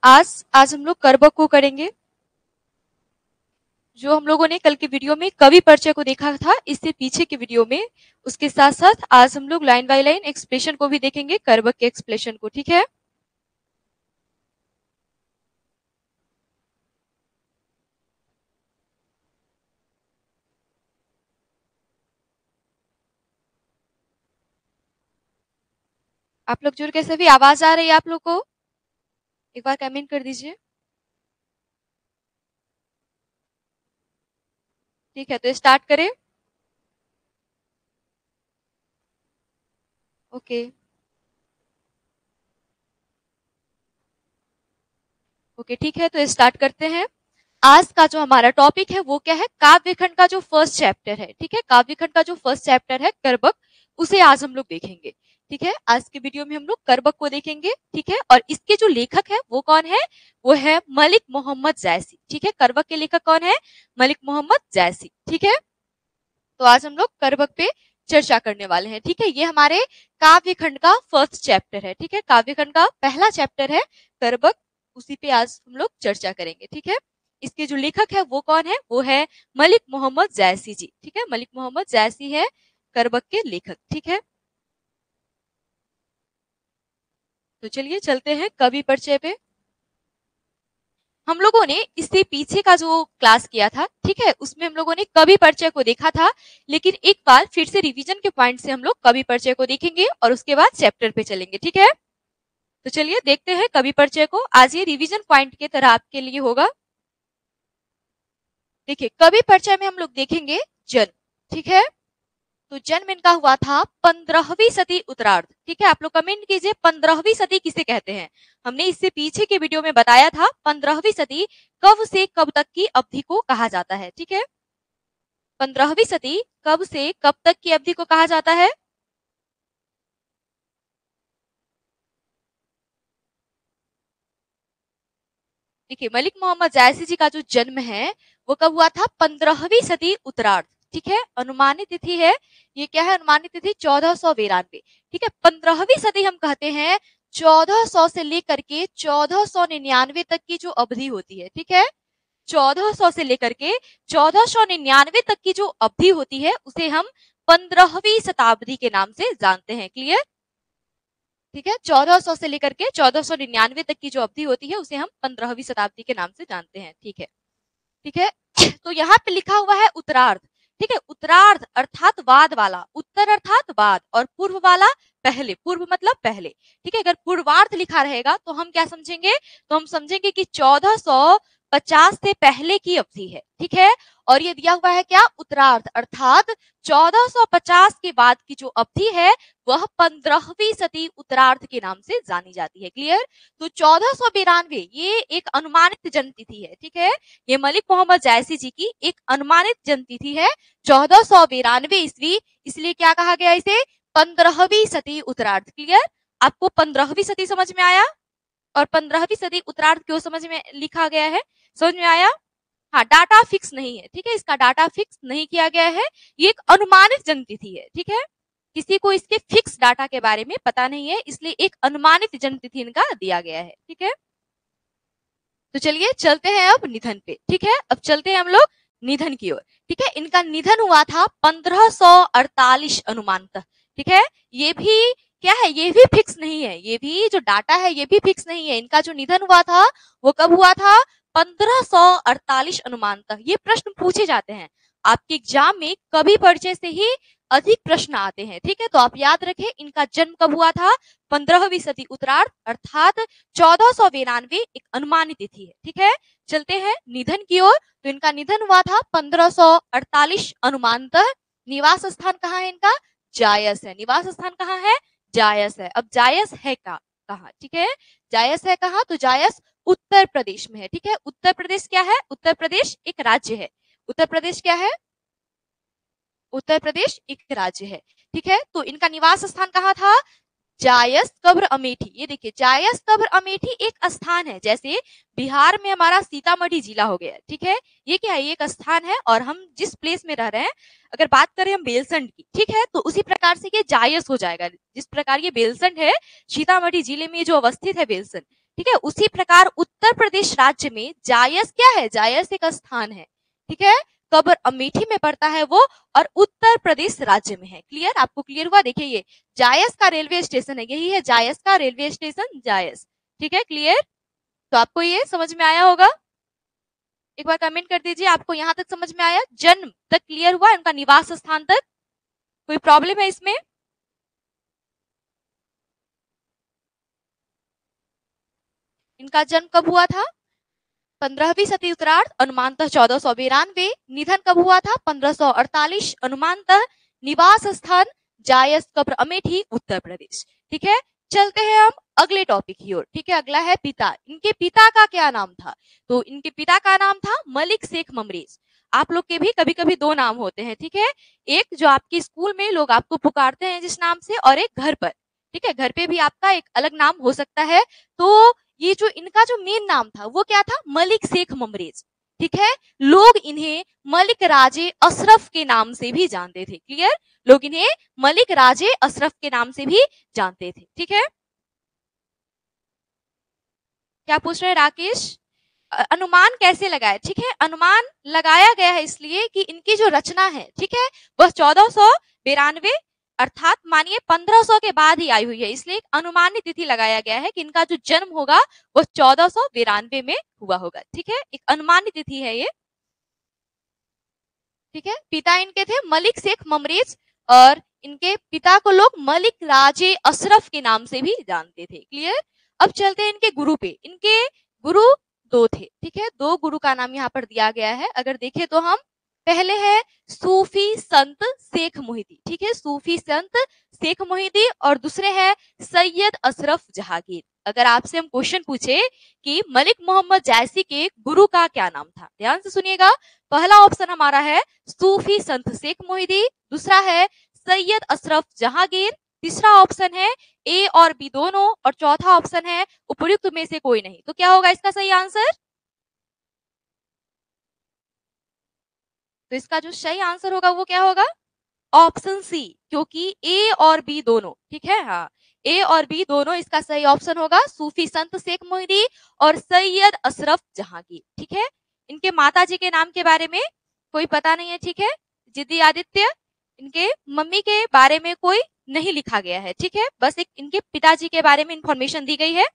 आज हम लोग कर्बक को करेंगे। जो हम लोगों ने कल के वीडियो में कवि परिचय को देखा था, इससे पीछे के वीडियो में उसके साथ साथ आज हम लोग लाइन बाय लाइन एक्सप्रेशन को भी देखेंगे, कर्बक के एक्सप्रेशन को। ठीक है, आप लोग जो कैसे भी आवाज आ रही है आप लोग को एक बार कमेंट कर दीजिए। ठीक है, तो स्टार्ट करें। ओके ओके ठीक है, तो स्टार्ट करते हैं। आज का जो हमारा टॉपिक है वो क्या है, काव्यखंड का जो फर्स्ट चैप्टर है। ठीक है, काव्यखंड का जो फर्स्ट चैप्टर है कर्बक, उसे आज हम लोग देखेंगे। ठीक है, आज के वीडियो में हम लोग कर्बक को देखेंगे। ठीक है, और इसके जो लेखक है वो कौन है, वो है मलिक मोहम्मद जैसी। ठीक है, कर्बक के लेखक कौन है, मलिक मोहम्मद जैसी। ठीक है, तो आज हम लोग कर्बक पे चर्चा करने वाले हैं। ठीक है, ये हमारे काव्यखंड का फर्स्ट चैप्टर है। ठीक है, काव्यखंड का पहला चैप्टर है कर्बक, उसी पे आज हम लोग चर्चा करेंगे। ठीक है, इसके जो लेखक है वो कौन है, वो है मलिक मोहम्मद जैसी जी। ठीक है, मलिक मोहम्मद जैसी है कर्बक के लेखक। ठीक है, तो चलिए चलते हैं कवि परिचय पे। हम लोगों ने इससे पीछे का जो क्लास किया था, ठीक है, उसमें हम लोगों ने कवि परिचय को देखा था, लेकिन एक बार फिर से रिवीजन के पॉइंट से हम लोग कवि परिचय को देखेंगे और उसके बाद चैप्टर पे चलेंगे। ठीक है, तो चलिए देखते हैं कवि परिचय को। आज ये रिवीजन पॉइंट की तरह आपके लिए होगा। देखिए, कवि परिचय में हम लोग देखेंगे जन्म। ठीक है, तो जन्म इनका हुआ था 15वीं सदी उत्तरार्ध। ठीक है, आप लोग कमेंट कीजिए 15वीं सदी किसे कहते हैं। हमने इससे पीछे के वीडियो में बताया था 15वीं सदी कब से कब तक की अवधि को कहा जाता है। ठीक है, 15वीं सदी कब से कब तक की अवधि को कहा जाता है। देखिए, मलिक मोहम्मद जायसी जी का जो जन्म है वो कब हुआ था, 15वीं सदी उत्तरार्ध। ठीक है, अनुमानित तिथि है, ये क्या है, अनुमानित तिथि 1492। ठीक है, 15वीं सदी हम कहते हैं 1400 से लेकर के 1499 तक की जो अवधि होती है। ठीक है, 1400 से लेकर के 1499 तक की जो अवधि होती है उसे हम 15वीं शताब्दी के नाम से जानते हैं। क्लियर। ठीक है, 1400 से लेकर के 1499 तक की जो अवधि होती है उसे हम 15वीं शताब्दी के नाम से जानते हैं। ठीक है, ठीक है, तो यहाँ पे लिखा हुआ है उत्तरार्ध। ठीक है, उत्तरार्ध अर्थात बाद वाला, उत्तर अर्थात बाद, और पूर्व वाला पहले, पूर्व मतलब पहले। ठीक है, अगर पूर्वार्ध लिखा रहेगा तो हम क्या समझेंगे, तो हम समझेंगे कि 1450 से पहले की अवधि है। ठीक है, और ये दिया हुआ है क्या, उत्तरार्ध अर्थात 1450 के बाद की जो अवधि है वह 15वीं सदी उत्तरार्ध के नाम से जानी जाती है। क्लियर। तो 1492 ये एक अनुमानित जन्मतिथि है। ठीक है, ये मलिक मोहम्मद जायसी जी की एक अनुमानित जन्मतिथि है 1492 ईस्वी, इसलिए क्या कहा गया इसे, 15वीं सदी उत्तरार्ध। क्लियर। आपको 15वीं सदी समझ में आया, और 15वीं सदी उत्तरार्ध क्यों समझ में लिखा गया है, समझ में आया। हाँ, डाटा फिक्स नहीं है। ठीक है, इसका डाटा फिक्स नहीं किया गया है, ये एक अनुमानित जन्मतिथि है। ठीक है, किसी को इसके फिक्स डाटा के बारे में पता नहीं है, इसलिए एक अनुमानित जन्मतिथि इनका दिया गया है। ठीक है, तो चलिए चलते हैं अब निधन पे। ठीक है, अब चलते हैं हम लोग निधन की ओर। ठीक है, इनका निधन हुआ था 1548 अनुमानतः। ठीक है, ये भी क्या है, ये भी फिक्स नहीं है, ये भी जो डाटा है ये भी फिक्स नहीं है। इनका जो निधन हुआ था वो कब हुआ था, 1548 अनुमानतः। ये प्रश्न पूछे जाते हैं आपके एग्जाम में, कवि परिचय से ही अधिक प्रश्न आते हैं। ठीक है, तो आप याद रखें इनका जन्म कब हुआ था, 15वीं सदी उत्तरार्ध अर्थात 1492 एक अनुमानित तिथि है। ठीक है, चलते हैं निधन की ओर। तो इनका निधन हुआ था 1548 अनुमानतः। निवास स्थान कहाँ है इनका, जायस है। निवास स्थान कहाँ है, जायस है। अब जायस है कहाँ, ठीक है, जायस है कहाँ, तो जायस उत्तर प्रदेश में है। ठीक है, उत्तर प्रदेश क्या है, उत्तर प्रदेश एक राज्य है। उत्तर प्रदेश क्या है, उत्तर प्रदेश एक राज्य है। ठीक है, तो इनका निवास स्थान कहाँ था, जायस कब्र अमेठी। ये देखिए, जायस कब्र अमेठी एक स्थान है, जैसे बिहार में हमारा सीतामढ़ी जिला हो गया। ठीक है, ये क्या है, ये एक स्थान है, और हम जिस प्लेस में रह रहे हैं, अगर बात करें हम बेलसंड की, ठीक है, तो उसी प्रकार से ये जायस हो जाएगा। जिस प्रकार ये बेलसंड है, सीतामढ़ी जिले में जो अवस्थित है बेलसंड, ठीक है। उसी प्रकार उत्तर प्रदेश राज्य में जायस क्या है, जायस एक स्थान है, ठीक है, कब्र अमेठी में पड़ता है वो, और उत्तर प्रदेश राज्य में है। क्लियर, आपको क्लियर हुआ? देखिए ये जायस का रेलवे स्टेशन है, यही है जायस का रेलवे स्टेशन, जायस, ठीक है, क्लियर। तो आपको ये समझ में आया होगा, एक बार कमेंट कर दीजिए आपको यहां तक समझ में आया, जन्म तक क्लियर हुआ, उनका निवास स्थान तक, कोई प्रॉब्लम है इसमें? इनका जन्म कब हुआ था? 15वीं सदी उत्तरार्ध, अनुमानतः 1492। निधन कब हुआ था? 1548, अनुमानतः। निवास स्थान जायस, कब्र अमेठी, उत्तर प्रदेश। ठीक है, चलते हैं हम अगले टॉपिक की ओर। ठीक है, अगला है पिता। इनके पिता का क्या नाम था? तो इनके पिता का नाम था मलिक शेख ममरेज। आप लोग के भी कभी कभी दो नाम होते हैं, ठीक है, एक जो आपके स्कूल में लोग आपको पुकारते हैं जिस नाम से, और एक घर पर, ठीक है, घर पे भी आपका एक अलग नाम हो सकता है। तो ये जो इनका जो मेन नाम था वो क्या था? मलिक शेख ममरेज। ठीक है, लोग इन्हें मलिक राजे अशरफ के नाम से भी जानते थे। क्लियर, लोग इन्हें मलिक राजे अशरफ के नाम से भी जानते थे। ठीक है, क्या पूछ रहे हैं राकेश? अनुमान कैसे लगाए? ठीक है, अनुमान लगाया गया है इसलिए कि इनकी जो रचना है, ठीक है, वह 1492 अर्थात मानिए 1500 के बाद ही आई हुई है, इसलिए एक अनुमानित तिथि लगाया गया है कि इनका जो जन्म होगा वो 1492 में हुआ होगा। ठीक है, एक अनुमानित तिथि है ये। ठीक है, पिता इनके थे मलिक शेख ममरेज, और इनके पिता को लोग मलिक राजे अशरफ के नाम से भी जानते थे। क्लियर, अब चलते हैं इनके गुरु पे। इनके गुरु दो थे, ठीक है, दो गुरु का नाम यहाँ पर दिया गया है। अगर देखें तो हम, पहले है सूफी संत शेख मोहिदी, ठीक है, सूफी संत शेख मोहिदी, और दूसरे है सैयद अशरफ जहांगीर। अगर आपसे हम क्वेश्चन पूछे कि मलिक मोहम्मद जायसी के गुरु का क्या नाम था, ध्यान से सुनिएगा। पहला ऑप्शन हमारा है सूफी संत शेख मोहिदी, दूसरा है सैयद अशरफ जहांगीर, तीसरा ऑप्शन है ए और बी दोनों, और चौथा ऑप्शन है उपयुक्त में से कोई नहीं। तो क्या होगा इसका सही आंसर? तो इसका जो सही आंसर होगा वो क्या होगा? ऑप्शन सी, क्योंकि ए और बी दोनों, ठीक है, हाँ, ए और बी दोनों इसका सही ऑप्शन होगा, सूफी संत शेख मोहिदी और सैयद अशरफ जहांगीर। ठीक है, इनके माता जी के नाम के बारे में कोई पता नहीं है, ठीक है, जिद्दी आदित्य। इनके मम्मी के बारे में कोई नहीं लिखा गया है, ठीक है, बस एक इनके पिताजी के बारे में इंफॉर्मेशन दी गई है।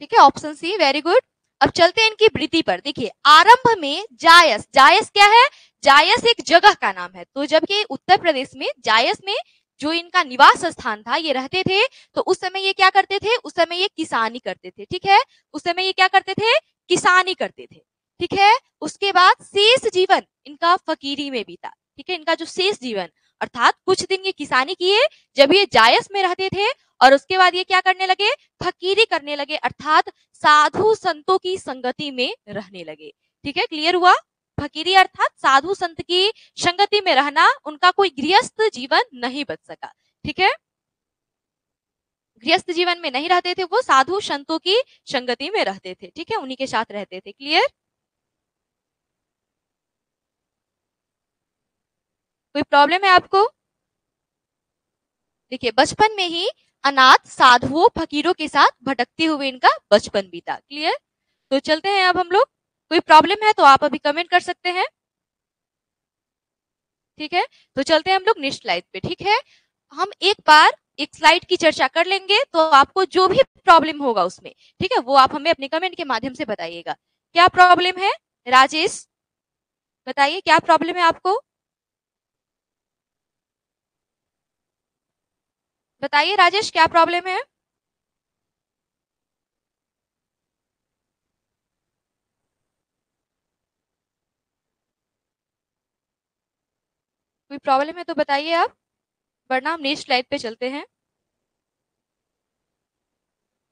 ठीक है, ऑप्शन सी, वेरी गुड। अब चलते हैं इनकी वृत्ति पर। देखिए, आरंभ में जायस, जायस क्या है? जायस एक जगह का नाम है। तो जबकि उत्तर प्रदेश में जायस में जो इनका निवास स्थान था, ये रहते थे, तो उस समय ये क्या करते थे? उस समय ये किसानी करते थे। ठीक है, उस समय ये क्या करते थे? किसानी करते थे। ठीक है, उसके बाद शेष जीवन इनका फकीरी में बीता। ठीक है, इनका जो शेष जीवन अर्थात कुछ दिन ये किसानी किए जब ये जायस में रहते थे, और उसके बाद ये क्या करने लगे? फकीरी करने लगे, अर्थात साधु संतों की संगति में रहने लगे। ठीक है, क्लियर हुआ? फकीरी अर्थात साधु संत की संगति में रहना, उनका कोई गृहस्थ जीवन नहीं बच सका। ठीक है, गृहस्थ जीवन में नहीं रहते थे वो, साधु संतों की संगति में रहते थे। ठीक है, उन्हीं के साथ रहते थे। क्लियर, कोई प्रॉब्लम है आपको? देखिए, बचपन में ही अनाथ साधुओं फकीरों के साथ भटकते हुए इनका बचपन बीता। क्लियर, तो चलते हैं अब हम लोग। कोई प्रॉब्लम है तो आप अभी कमेंट कर सकते हैं। ठीक है, तो चलते हैं हम लोग नेक्स्ट स्लाइड पे। ठीक है, हम एक बार एक स्लाइड की चर्चा कर लेंगे, तो आपको जो भी प्रॉब्लम होगा उसमें, ठीक है, वो आप हमें अपने कमेंट के माध्यम से बताइएगा। क्या प्रॉब्लम है राजेश, बताइए क्या प्रॉब्लम है आपको? बताइए राजेश, क्या प्रॉब्लम है? कोई प्रॉब्लम है तो बताइए आप, वरना हम नेक्स्ट स्लाइड पे चलते हैं।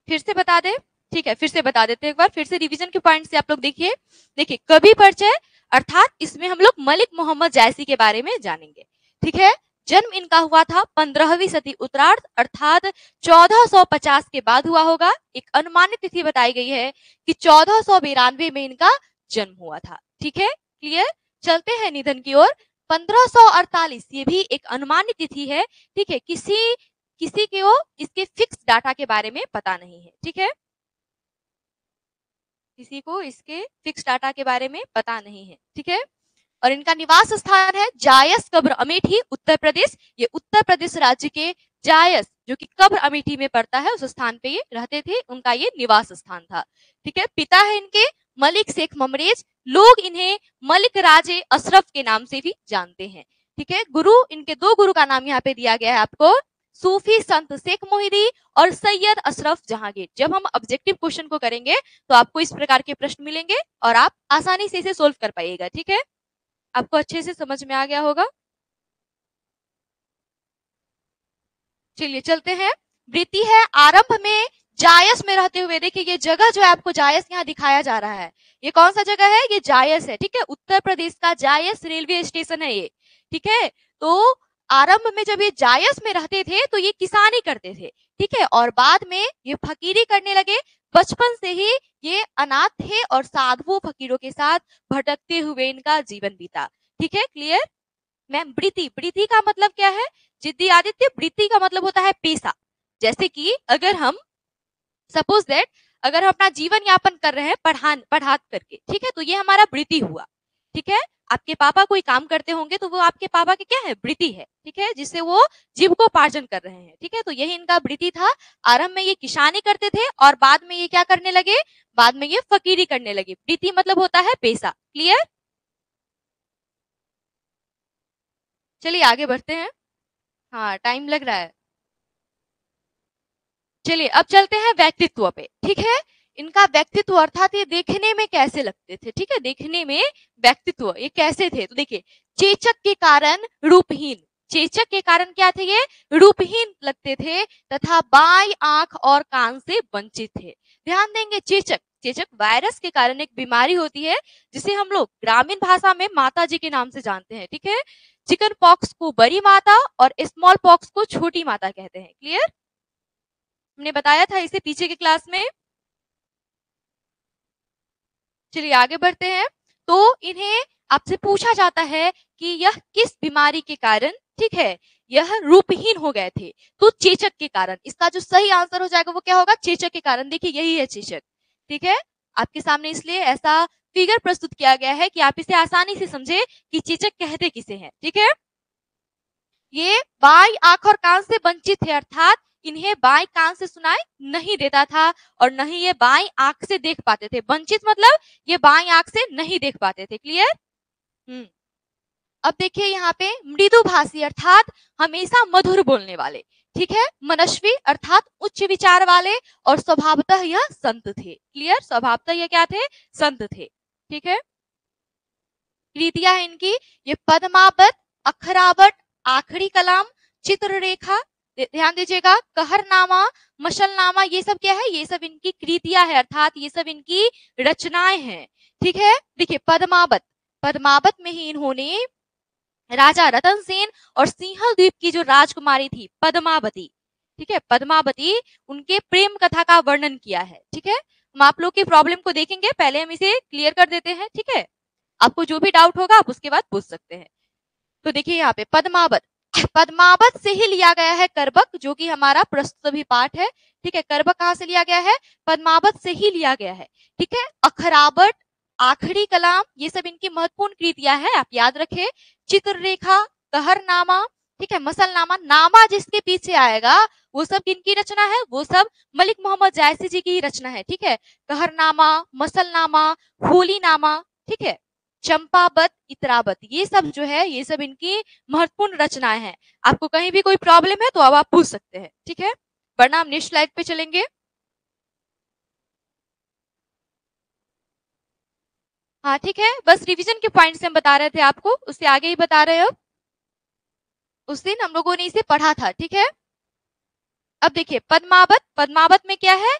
फिर से बता दे, ठीक है, फिर से बता देते हैं एक बार, फिर से रिवीजन के पॉइंट से आप लोग देखिए। देखिए, कवि परिचय अर्थात इसमें हम लोग मलिक मोहम्मद जायसी के बारे में जानेंगे। ठीक है, जन्म इनका हुआ था 15वीं सदी उत्तरार्ध अर्थात 1450 के बाद हुआ होगा। एक अनुमानित तिथि बताई गई है कि 1492 में इनका जन्म हुआ था। ठीक है, क्लियर, चलते हैं निधन की ओर। 1548 ये भी एक अनुमानित तिथि है। ठीक है, किसी को इसके फिक्स डाटा के बारे में पता नहीं है, ठीक है, किसी को इसके फिक्स डाटा के बारे में पता नहीं है, ठीक है। और इनका निवास स्थान है जायस कब्र अमेठी उत्तर प्रदेश। ये उत्तर प्रदेश राज्य के जायस जो कि कब्र अमेठी में पड़ता है उस स्थान पे ये रहते थे, उनका ये निवास स्थान था, ठीक है। पिता है इनके मलिक शेख ममरेज, लोग इन्हें मलिक राजे अशरफ के नाम से भी जानते हैं, ठीक है। गुरु, इनके दो गुरु का नाम यहाँ पे दिया गया है आपको, सूफी संत शेख मोहिदी और सैयद अशरफ जहांगीर। जब हम ऑब्जेक्टिव क्वेश्चन को करेंगे तो आपको इस प्रकार के प्रश्न मिलेंगे और आप आसानी से इसे सोल्व कर पाइएगा, ठीक है। आपको अच्छे से समझ में आ गया होगा। चलिए चलते हैं। वृत्ति है आरंभ में जायस में रहते हुए, देखिए ये जगह जो है आपको जायस यहाँ दिखाया जा रहा है, ये कौन सा जगह है, ये जायस है, ठीक है। उत्तर प्रदेश का जायस रेलवे स्टेशन है ये, ठीक है। तो आरंभ में जब ये जायस में रहते थे तो ये किसानी करते थे, ठीक है, और बाद में ये फकीरी करने लगे। बचपन से ही ये अनाथ थे और साधुओं फकीरों के साथ भटकते हुए इनका जीवन बीता, ठीक है, क्लियर। मैम वृत्ति, वृत्ति का मतलब क्या है, जिद्दी आदित्य, वृत्ति का मतलब होता है पेशा। जैसे कि अगर हम सपोज दैट अगर हम अपना जीवन यापन कर रहे हैं पढ़ा करके, ठीक है, तो ये हमारा वृत्ति हुआ, ठीक है। आपके पापा कोई काम करते होंगे तो वो आपके पापा के क्या है, वृत्ति है, ठीक है, जिससे वो जीविकोपार्जन कर रहे हैं, ठीक है। तो यही इनका वृत्ति था। आरंभ में ये किसानी करते थे और बाद में ये क्या करने लगे, बाद में ये फकीरी करने लगे। वृत्ति मतलब होता है पेशा, क्लियर। चलिए आगे बढ़ते हैं, हाँ टाइम लग रहा है। चलिए अब चलते हैं व्यक्तित्व पे, ठीक है। इनका व्यक्तित्व अर्थात ये देखने में कैसे लगते थे, ठीक है, देखने में व्यक्तित्व ये कैसे थे, तो देखिए चेचक के कारण रूपहीन, चेचक के कारण क्या थे, ये रूपहीन लगते थे तथा बाई आंख और कान से वंचित थे। ध्यान देंगे, चेचक, चेचक वायरस के कारण एक बीमारी होती है जिसे हम लोग ग्रामीण भाषा में माता जी के नाम से जानते हैं, ठीक है। चिकन पॉक्स को बड़ी माता और स्मॉल पॉक्स को छोटी माता कहते हैं, क्लियर। हमने बताया था इसे पीछे के क्लास में। चलिए आगे बढ़ते हैं। तो इन्हें आपसे पूछा जाता है कि यह किस बीमारी के कारण, ठीक है, यह रूपहीन हो गए थे, तो चेचक के कारण। इसका जो सही आंसर हो जाएगा वो क्या होगा, चेचक के कारण। देखिए यही है चेचक, ठीक है। आपके सामने इसलिए ऐसा फिगर प्रस्तुत किया गया है कि आप इसे आसानी से समझे कि चेचक कहते किसे हैं, ठीक है। ये बाई आंख और कान से वंचित थे, अर्थात इन्हें बाई कान से सुनाई नहीं देता था और न ही ये बाई आंख से देख पाते थे। वंचित मतलब ये बाई आंख से नहीं देख पाते थे, क्लियर। अब देखिए यहाँ पे मृदुभाषी अर्थात हमेशा मधुर बोलने वाले, ठीक है। मनस्वी अर्थात उच्च विचार वाले और स्वभावतः यह संत थे, क्लियर। स्वभावतः यह क्या थे, संत थे, ठीक है। कृतियां है इनकी, ये पद्मावत, अखरावट, आखिरी कलाम, चित्ररेखा, ध्यान दीजिएगा, कहरनामा, मशलनामा, ये सब क्या है, ये सब इनकी कृतियां है, अर्थात ये सब इनकी रचनाएं हैं, ठीक है। देखिए पद्मावत, पद्मावत में ही इन्होंने राजा रतन सेन और सिंहल द्वीप की जो राजकुमारी थी पद्मावती, ठीक है, पद्मावती, उनके प्रेम कथा का वर्णन किया है, ठीक है। हम आप लोग की प्रॉब्लम को देखेंगे, पहले हम इसे क्लियर कर देते हैं, ठीक है। आपको जो भी डाउट होगा आप उसके बाद पूछ सकते हैं। तो देखिए यहाँ पे पद्मावत, पद्मावत से ही लिया गया है करबक, जो कि हमारा प्रस्तुत भी पाठ है, ठीक है। करबक कहाँ से लिया गया है, पद्मावत से ही लिया गया है, ठीक है। अखरावट, आखिरी कलाम, ये सब इनकी महत्वपूर्ण कृतियां हैं, आप याद रखें। चित्ररेखा, कहरनामा, ठीक है, मसलनामा, नामा जिसके पीछे आएगा वो सब किनकी रचना है, वो सब मलिक मोहम्मद जायसी जी की रचना है, ठीक है। कहरनामा, मसलनामा, होलीनामा, ठीक है, चंपावत, इतरावत, ये सब जो है ये सब इनकी महत्वपूर्ण रचनाएं हैं। आपको कहीं भी कोई प्रॉब्लम है तो अब आप पूछ सकते हैं, ठीक है, वरना हम नेक्स्ट स्लाइड पे चलेंगे। हाँ ठीक है, बस रिवीजन के पॉइंट्स हम बता रहे थे आपको, उससे आगे ही बता रहे हैं। अब उस दिन हम लोगों ने इसे पढ़ा था, ठीक है। अब देखिए पद्मावत, पद्मावत में क्या है,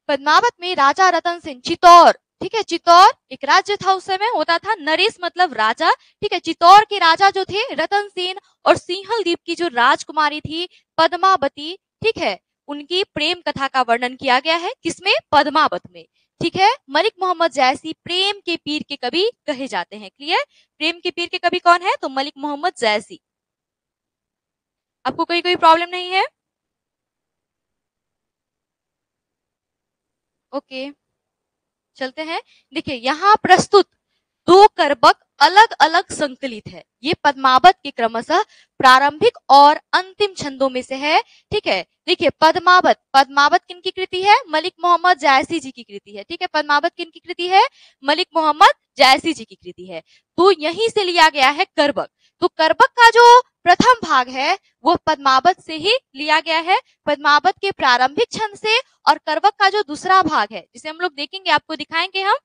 पद्मावत में राजा रतन सिंह, चित्तौर, ठीक है, चित्तौर एक राज्य था उस समय, होता था नरेश मतलब राजा, ठीक है। चित्तौर के राजा जो थे रतन सेन और सिंहल द्वीप की जो राजकुमारी थी पद्मावती, ठीक है, उनकी प्रेम कथा का वर्णन किया गया है, किसमें, पद्मावत में, ठीक है। मलिक मोहम्मद जैसी प्रेम के पीर के कवि कहे जाते हैं, क्लियर। प्रेम के पीर के कवि कौन है, तो मलिक मोहम्मद जैसी। आपको कोई प्रॉब्लम नहीं है। ओके, चलते हैं। देखिए यहाँ प्रस्तुत दो करबक अलग अलग संकलित है। ये पद्मावत के क्रमशः प्रारंभिक और अंतिम छंदों में से है। ठीक है, देखिए पद्मावत, पद्मावत किनकी कृति है? मलिक मोहम्मद जायसी जी की कृति है। ठीक है, पद्मावत किनकी कृति है? मलिक मोहम्मद जायसी जी की कृति है। तो यहीं से लिया गया है करबक। तो करबक का जो प्रथम भाग है वो पद्मावत से ही लिया गया है, पद्मावत के प्रारंभिक छंद से। और करबक का जो दूसरा भाग है जिसे हम लोग देखेंगे, आपको दिखाएंगे हम,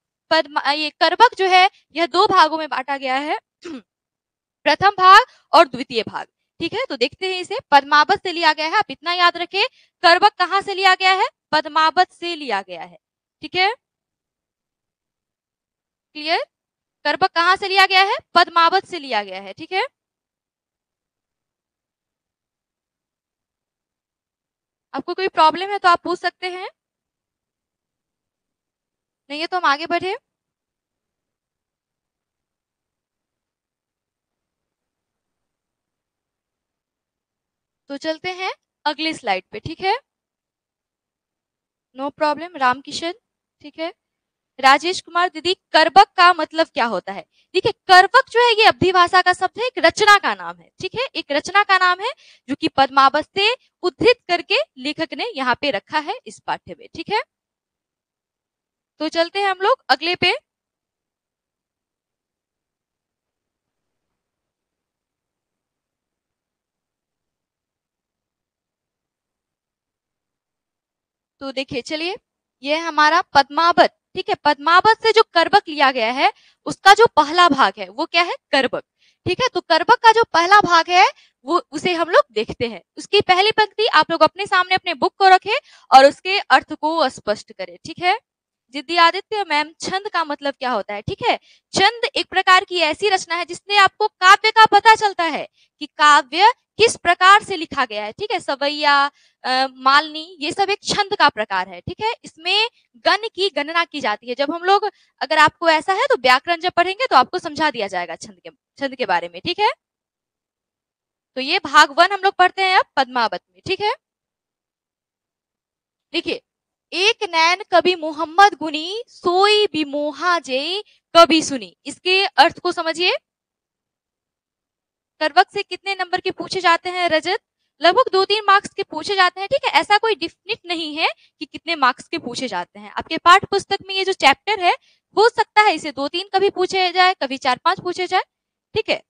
ये करबक जो है यह दो भागों में बांटा गया है, प्रथम भाग और द्वितीय भाग। ठीक है, तो देखते हैं इसे। पद्मावत से लिया गया है, आप इतना याद रखें। करबक कहां से लिया गया है? पद्मावत से लिया गया है। ठीक है, क्लियर? करबक कहां से लिया गया है? पद्मावत से लिया गया है। ठीक है, आपको कोई प्रॉब्लम है तो आप पूछ सकते हैं, नहीं है तो हम आगे बढ़े। तो चलते हैं अगली स्लाइड पे। ठीक है, नो प्रॉब्लम। रामकिशन, ठीक है। राजेश कुमार दीदी, करबक का मतलब क्या होता है? देखिए करबक जो है ये अवधी भाषा का शब्द है, एक रचना का नाम है। ठीक है, एक रचना का नाम है जो कि पद्मावत से उद्धृत करके लेखक ने यहाँ पे रखा है इस पाठ्य में। ठीक है, तो चलते हैं हम लोग अगले पे। तो देखिए, चलिए, ये हमारा पद्मावत। ठीक है, पद्मावत से जो करबक लिया गया है उसका जो पहला भाग है वो क्या है? करबक। ठीक है, तो करबक का जो पहला भाग है वो उसे हम लोग देखते हैं। उसकी पहली पंक्ति आप लोग अपने सामने अपने बुक को रखें और उसके अर्थ को स्पष्ट करें। ठीक है, जिद्दी आदित्य मैम, छंद का मतलब क्या होता है? ठीक है, छंद एक प्रकार की ऐसी रचना है जिसने आपको काव्य का पता चलता है कि काव्य किस प्रकार से लिखा गया है। ठीक है, सवैया, मालनी, ये सब एक छंद का प्रकार है। ठीक है, इसमें गण की गणना की जाती है। जब हम लोग, अगर आपको ऐसा है तो व्याकरण जब पढ़ेंगे तो आपको समझा दिया जाएगा छंद के बारे में। ठीक है, तो ये भाग 1 हम लोग पढ़ते हैं अब पद्मावत में। ठीक है, देखिए, एक नैन कवि मोहम्मद गुनी, सोई बिमोहा जय कवि सुनी। इसके अर्थ को समझिए। करबक से कितने नंबर के पूछे जाते हैं रजत? लगभग 2-3 मार्क्स के पूछे जाते हैं। ठीक है, ऐसा कोई डिफिनिट नहीं है कि कितने मार्क्स के पूछे जाते हैं। आपके पाठ्य पुस्तक में ये जो चैप्टर है हो सकता है इसे 2-3 कभी पूछे जाए, कभी 4-5 पूछे जाए। ठीक है,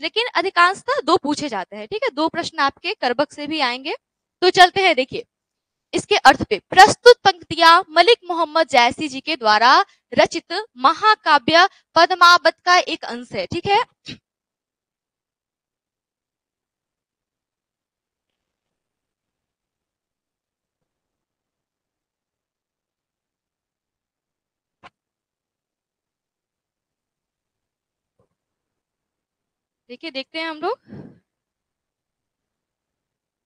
लेकिन अधिकांशतः 2 पूछे जाते हैं। ठीक है, 2 प्रश्न आपके करबक से भी आएंगे। तो चलते हैं, देखिए इसके अर्थ पे। प्रस्तुत पंक्तियां मलिक मोहम्मद जायसी जी के द्वारा रचित महाकाव्य पद्मावत का एक अंश है। ठीक है, देखिए देखते हैं हम लोग।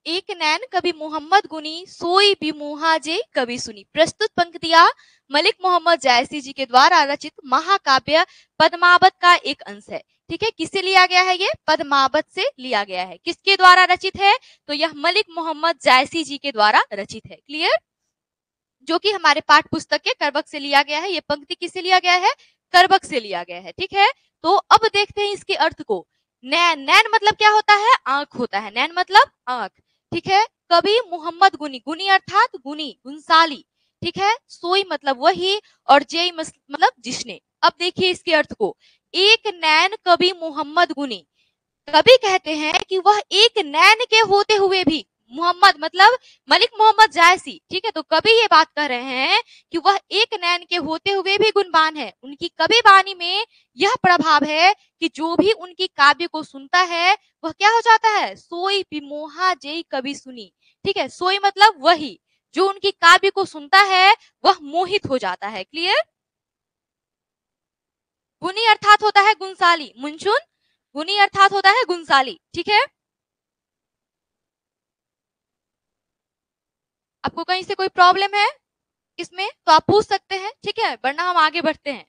एक नैन कवि मोहम्मद गुनी, सोई बिमोहा जे कवि सुनी। प्रस्तुत पंक्तियां मलिक मोहम्मद जायसी जी के द्वारा रचित महाकाव्य पद्मावत का एक अंश है। ठीक है, किससे लिया गया है? ये पद्मावत से लिया गया है। किसके द्वारा रचित है? तो यह मलिक मोहम्मद जायसी जी के द्वारा रचित है। क्लियर? जो कि हमारे पाठ पुस्तक के करबक से लिया गया है। ये पंक्ति किससे लिया गया है? करबक से लिया गया है। ठीक है, तो अब देखते हैं इसके अर्थ को। नैन, नैन मतलब क्या होता है? आंख होता है। नैन मतलब आंख। ठीक है, कवि मोहम्मद गुनी, गुनी अर्थात गुनी, गुणशाली। ठीक है, सोई मतलब वही, और जय मतलब जिसने। अब देखिए इसके अर्थ को। एक नैन कवि मोहम्मद गुनी, कवि कहते हैं कि वह एक नैन के होते हुए भी, मोहम्मद मतलब मलिक मोहम्मद जायसी। ठीक है, तो कवि ये बात कह रहे हैं कि वह एक नैन के होते हुए भी गुणवान है। उनकी कवि वाणी में यह प्रभाव है कि जो भी उनकी काव्य को सुनता है वह क्या हो जाता है? सोई बिमोहा जय कवि सुनी। ठीक है, सोई मतलब वही, जो उनकी काव्य को सुनता है वह मोहित हो जाता है। क्लियर? गुणी अर्थात होता है गुणशाली। मुंशुन, गुणी अर्थात होता है गुणशाली। ठीक है, आपको कहीं से कोई प्रॉब्लम है इसमें तो आप पूछ सकते हैं। ठीक है, वरना हम आगे बढ़ते हैं।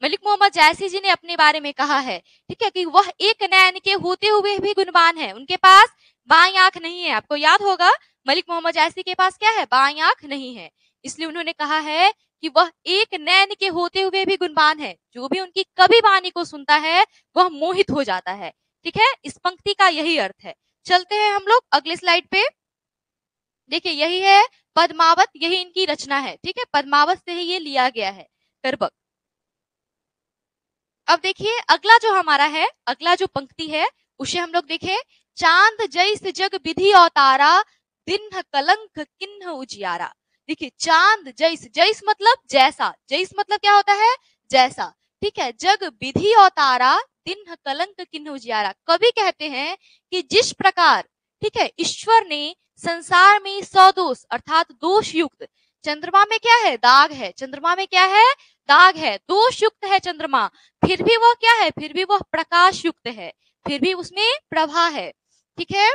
मलिक मोहम्मद जायसी जी ने अपने बारे में कहा है, ठीक है, कि वह एक नैन के होते हुए भी गुणवान है। उनके पास बाई आंख नहीं है। आपको याद होगा मलिक मोहम्मद जैसी के पास क्या है, बाईं आंख नहीं है, इसलिए उन्होंने कहा है कि वह एक नैन के होते हुए भी गुणवान है, जो भी उनकी कवि वाणी को सुनता है वह मोहित हो जाता है। ठीक है, इस पंक्ति का यही अर्थ है। चलते हैं हम लोग अगले स्लाइड पे। देखिए यही है पद्मावत, यही इनकी रचना है। ठीक है, पद्मावत से ही ये लिया गया है करबक। अब देखिए अगला जो हमारा है, अगला जो पंक्ति है उसे हम लोग देखें। चांद जैस जग विधि अवतारा, दिन कलंक किन्ह उजियारा। देखिए चांद जैस, जैस मतलब जैसा, जैस मतलब क्या होता है, जैसा। ठीक है, जग विधि अवतारा, दिन कलंक किन्ह उजियारा। कवि कहते हैं कि जिस प्रकार, ठीक है, ईश्वर ने संसार में सदोष अर्थात दोष युक्त, चंद्रमा में क्या है, दाग है, चंद्रमा में क्या है, दाग है, दोष युक्त है चंद्रमा, फिर भी वह क्या है, फिर भी वह प्रकाश युक्त है, फिर भी उसमें प्रभा है। ठीक है,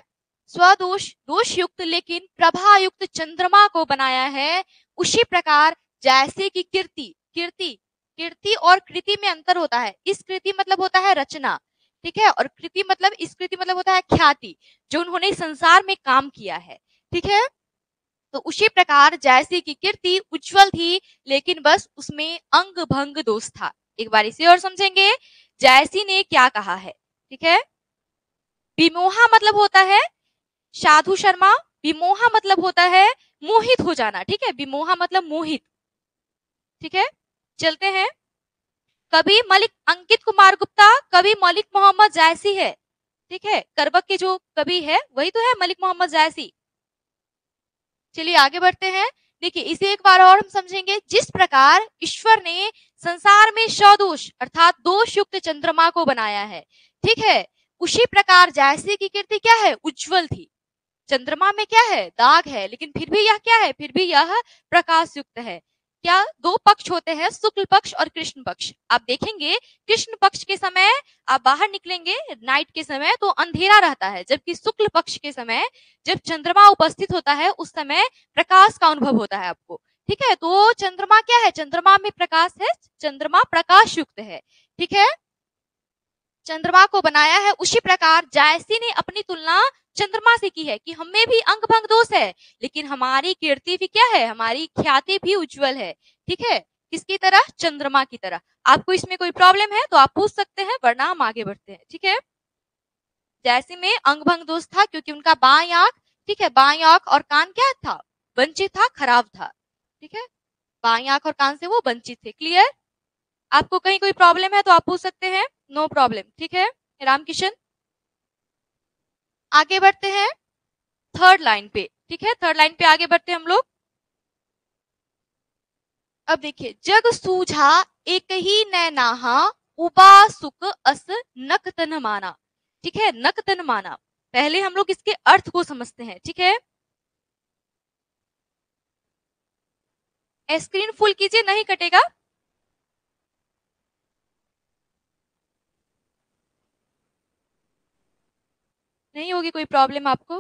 स्वदोष दोष युक्त लेकिन प्रभा युक्त चंद्रमा को बनाया है। उसी प्रकार जैसे कि कीर्ति, कीर्ति, कीर्ति और कृति में अंतर होता है। इस कृति मतलब होता है रचना, ठीक है, और कृति मतलब, इस कृति मतलब होता है ख्याति, जो उन्होंने संसार में काम किया है। ठीक है, तो उसी प्रकार जैसे की कीर्ति उज्जवल थी लेकिन बस उसमें अंग भंग दोष था। एक बार इसे और समझेंगे, जैसी ने क्या कहा है। ठीक है, विमोहा मतलब होता है, साधु शर्मा, विमोहा मतलब होता है मोहित हो जाना। ठीक है, विमोहा मतलब मोहित। ठीक है, चलते हैं। कवि मलिक अंकित कुमार गुप्ता, कवि मलिक मोहम्मद जैसी है। ठीक है, करबक के जो कवि है वही तो है मलिक मोहम्मद जैसी। चलिए आगे बढ़ते हैं। देखिए इसे एक बार और हम समझेंगे। जिस प्रकार ईश्वर ने संसार में सदोष अर्थात दोष युक्त चंद्रमा को बनाया है, ठीक है, उसी प्रकार जैसे की कीर्ति क्या है, उज्जवल थी। चंद्रमा में क्या है, दाग है, लेकिन फिर भी यह क्या है, फिर भी यह प्रकाश युक्त है। क्या, दो पक्ष होते हैं, शुक्ल पक्ष और कृष्ण पक्ष। आप देखेंगे कृष्ण पक्ष के समय आप बाहर निकलेंगे नाइट के समय तो अंधेरा रहता है, जबकि शुक्ल पक्ष के समय जब चंद्रमा उपस्थित होता है उस समय प्रकाश का अनुभव होता है आपको। ठीक है, तो चंद्रमा क्या है, चंद्रमा में प्रकाश है, चंद्रमा प्रकाश युक्त है। ठीक है, चंद्रमा को बनाया है। उसी प्रकार जायसी ने अपनी तुलना चंद्रमा से की है कि हमें भी अंग भंग दोष है लेकिन हमारी कीर्ति भी क्या है, हमारी ख्याति भी उज्जवल है। ठीक है, किसकी तरह, चंद्रमा की तरह। आपको इसमें कोई प्रॉब्लम है तो आप पूछ सकते हैं, वरना हम आगे बढ़ते हैं। ठीक है, जैसे में अंग भंग दोष था क्योंकि उनका बाईं आंख, ठीक है, बाईं आंख और कान क्या था, वंचित था, खराब था। ठीक है, बाईं आंख और कान से वो वंचित थे। क्लियर, आपको कहीं कोई प्रॉब्लम है तो आप पूछ सकते हैं, नो प्रॉब्लम। ठीक है, रामकिशन आगे बढ़ते हैं थर्ड लाइन पे। ठीक है, थर्ड लाइन पे आगे बढ़ते हैं हम लोग। अब देखिए, जग सूझा एक ही नैनाहा, उबा सुख अस नक तन माना। ठीक है, नक तन माना, पहले हम लोग इसके अर्थ को समझते हैं। ठीक है, स्क्रीन फुल कीजिए, नहीं कटेगा। नहीं होगी कोई प्रॉब्लम आपको,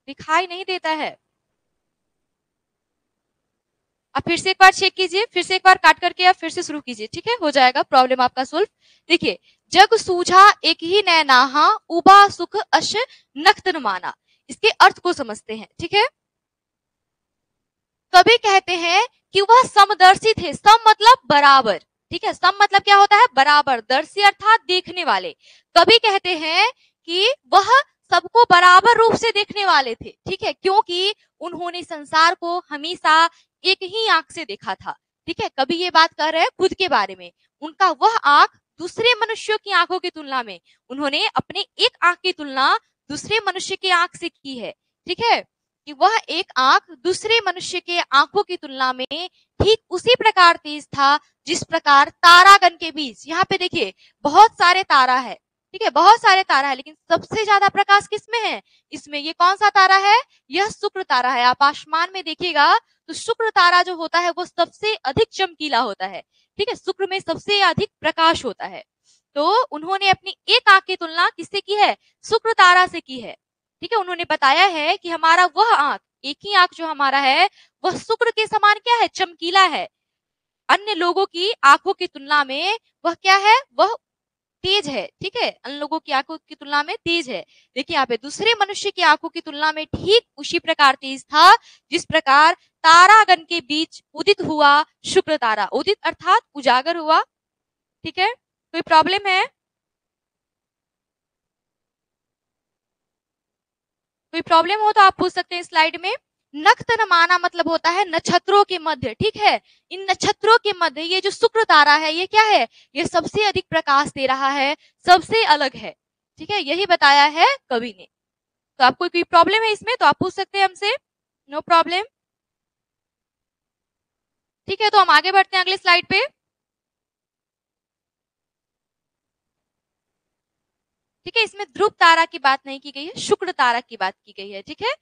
दिखाई नहीं देता है। आप फिर से एक बार चेक कीजिए, फिर से एक बार काट करके आप फिर से शुरू कीजिए। ठीक है, हो जाएगा प्रॉब्लम आपका सोल्व। देखिए, जग सूझा एक ही नैनाहा, उबा सुख अश नक्तन माना। इसके अर्थ को समझते हैं। ठीक है, कवि कहते हैं कि वह समदर्शी थे। सम मतलब बराबर। ठीक है, सम मतलब क्या होता है, बराबर, दर्शी अर्थात देखने वाले। कवि कहते हैं कि वह सबको बराबर रूप से देखने वाले थे। ठीक है, क्योंकि उन्होंने संसार को हमेशा एक ही आंख से देखा था। ठीक है, कभी ये बात कर रहे हैं खुद के बारे में। उनका वह आंख दूसरे मनुष्यों की आंखों की तुलना में, उन्होंने अपने एक आंख की तुलना दूसरे मनुष्य की आंख से की है। ठीक है, कि वह एक आंख दूसरे मनुष्य के आंखों की तुलना में ठीक उसी प्रकार तेज था जिस प्रकार तारागण के बीच, यहाँ पे देखिए बहुत सारे तारा है। ठीक है, बहुत सारे तारा है, लेकिन सबसे ज्यादा प्रकाश किसमें है, इसमें। ये कौन सा तारा है, यह शुक्र तारा है। आप आसमान में देखिएगा तो शुक्र तारा जो होता है वो सबसे अधिक चमकीला होता है। ठीक है, शुक्र में सबसे अधिक प्रकाश होता है। तो उन्होंने अपनी एक आंख की तुलना किससे की है, शुक्र तारा से की है। ठीक है, उन्होंने बताया है कि हमारा वह आंख, एक ही आंख जो हमारा है वह शुक्र के समान क्या है, चमकीला है। अन्य लोगों की आंखों की तुलना में वह क्या है, वह तेज है, ठीक है, अन्य लोगों की आंखों की तुलना में तेज है। देखिए यहाँ पे दूसरे मनुष्य की आंखों की तुलना में ठीक उसी प्रकार तेज था जिस प्रकार तारागण के बीच उदित हुआ शुक्र तारा। उदित अर्थात उजागर हुआ, ठीक है। कोई प्रॉब्लम है? कोई प्रॉब्लम हो तो आप पूछ सकते हैं स्लाइड में। नक्षत्रमाना मतलब होता है नक्षत्रों के मध्य, ठीक है। इन नक्षत्रों के मध्य ये जो शुक्र तारा है ये क्या है? ये सबसे अधिक प्रकाश दे रहा है, सबसे अलग है, ठीक है, यही बताया है कवि ने। तो आपको कोई प्रॉब्लम है इसमें तो आप पूछ सकते हैं हमसे, नो प्रॉब्लम। ठीक है, तो हम आगे बढ़ते हैं अगले स्लाइड पे। ठीक है, इसमें ध्रुव तारा की बात नहीं की गई है, शुक्र तारा की बात की गई है, ठीक है।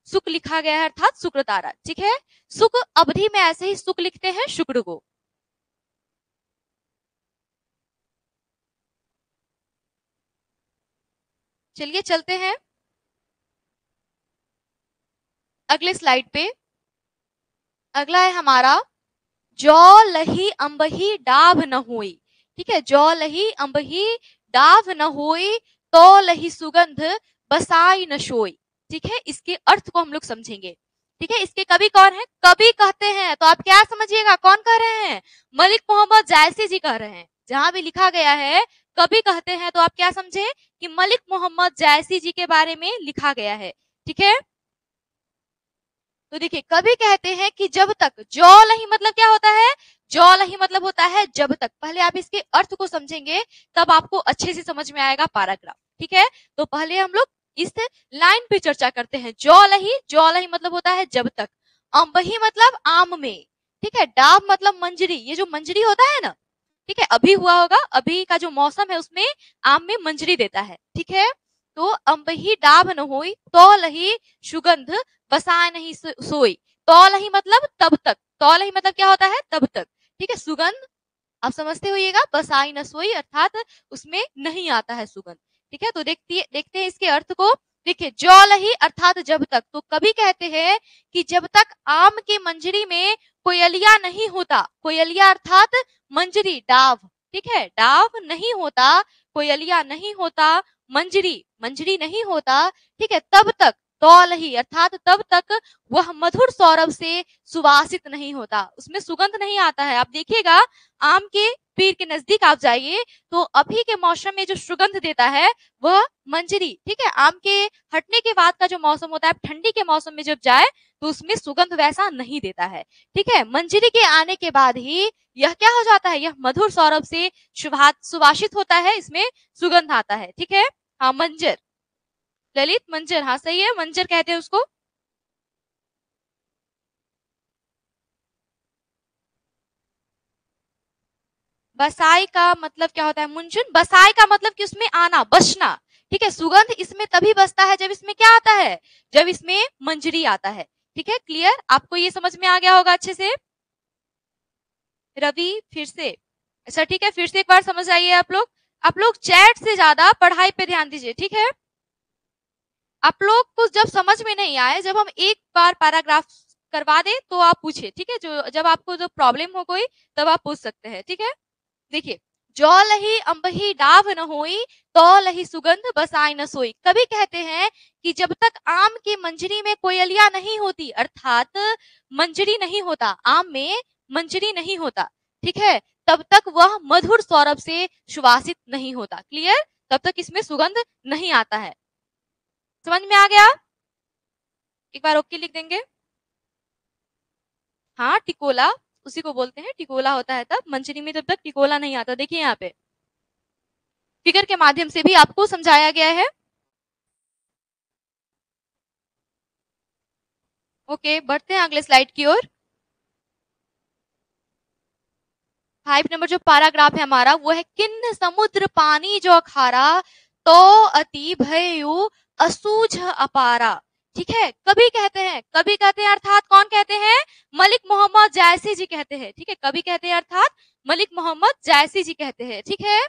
सुख लिखा गया है अर्थात शुक्र तारा, ठीक है। सुख अवधि में ऐसे ही सुख लिखते हैं शुक्र को। चलिए चलते हैं अगले स्लाइड पे। अगला है हमारा जौ लही अंबही डाभ न हुई, ठीक है। जौ लही अंबही डाभ न हुई तो लही सुगंध बसाई न सोई, ठीक है। इसके अर्थ को हम लोग समझेंगे, ठीक है। इसके कवि कौन है? कवि कहते हैं तो आप क्या समझिएगा, कौन कह रहे हैं? मलिक मोहम्मद जायसी जी कह रहे हैं। जहां भी लिखा गया है कवि कहते हैं तो आप क्या समझे कि मलिक मोहम्मद जायसी जी के बारे में लिखा गया है, ठीक है। तो देखिए कवि कहते हैं कि जब तक, जौ लही मतलब क्या होता है? जौ लही मतलब होता है जब तक। पहले आप इसके अर्थ को समझेंगे तब आपको अच्छे से समझ में आएगा पैराग्राफ, ठीक है। तो पहले हम लोग इस लाइन पे चर्चा करते हैं। जौ लही मतलब होता है जब तक। अंबही मतलब आम में, ठीक है। डाब मतलब मंजरी, ये जो मंजरी होता है ना, ठीक है, अभी हुआ होगा, अभी का जो मौसम है उसमें आम में मंजरी देता है, ठीक है। तो अंबही डाब न होई तो लही सुगंध बसाए नहीं सोई। तो लही मतलब तब तक, तो लही मतलब क्या होता है? तब तक, ठीक है। सुगंध आप समझते होइएगा, बसाई न सोई अर्थात उसमें नहीं आता है सुगंध, ठीक है। तो देखते हैं इसके अर्थ को। देखिए जौ लही अर्थात जब तक, तो कवि कहते हैं कि जब तक आम के मंजरी में कोयलिया नहीं होता, कोयलिया अर्थात मंजरी, डाव, ठीक है, डाव नहीं होता, कोयलिया नहीं होता, मंजरी मंजरी नहीं होता, ठीक है, तब तक तौलही अर्थात तब तक वह मधुर सौरभ से सुवासित नहीं होता, उसमें सुगंध नहीं आता है। आप देखिएगा आम के पेड़ के नजदीक आप जाइए तो अभी के मौसम में जो सुगंध देता है वह मंजरी, ठीक है। आम के हटने के बाद का जो मौसम होता है, ठंडी के मौसम में जब जाए तो उसमें सुगंध वैसा नहीं देता है, ठीक है। मंजरी के आने के बाद ही यह क्या हो जाता है? यह मधुर सौरभ से सुवासित होता है, इसमें सुगंध आता है, ठीक है। हाँ मंजर, ललित मंजर, हाँ सही है, मंजर कहते हैं उसको। बसाई का मतलब क्या होता है? मुंजुन। बसाई का मतलब कि उसमें आना, बसना, ठीक है। सुगंध इसमें तभी बसता है जब इसमें क्या आता है? जब इसमें मंजरी आता है, ठीक है। क्लियर? आपको ये समझ में आ गया होगा अच्छे से। रवि फिर से, अच्छा ठीक है, फिर से एक बार समझ आइए आप लोग। आप लोग चैट से ज्यादा पढ़ाई पे ध्यान दीजिए, ठीक है। आप लोग को जब समझ में नहीं आए, जब हम एक बार पैराग्राफ करवा दे तो आप पूछिए, ठीक है। जो जब आपको जो प्रॉब्लम हो कोई तब आप पूछ सकते हैं, ठीक है। देखिए जौ लही अंबही डाव न होई तो लही सुगंध बसाई न सोई। कवि कहते हैं कि जब तक आम की मंजरी में कोयलिया नहीं होती, अर्थात मंजरी नहीं होता, आम में मंजरी नहीं होता, ठीक है, तब तक वह मधुर सौरभ से सुवासित नहीं होता। क्लियर? तब तक इसमें सुगंध नहीं आता है। समझ में आ गया? एक बार ओके लिख देंगे। हाँ टिकोला उसी को बोलते हैं, टिकोला होता है तब, मंजरी में जब तक टिकोला नहीं आता। देखिए यहाँ पे फिगर के माध्यम से भी आपको समझाया गया है। ओके बढ़ते हैं अगले स्लाइड की ओर। 5 नंबर जो पैराग्राफ है हमारा वो है, किन्न समुद्र पानी जो खारा तो अति भयु असूझ अपारा, ठीक है। कवि कहते हैं, कवि कहते हैं अर्थात कौन कहते हैं? मलिक मोहम्मद जायसी जी कहते हैं, ठीक है। कवि कहते हैं अर्थात मलिक मोहम्मद जायसी जी कहते हैं, ठीक है।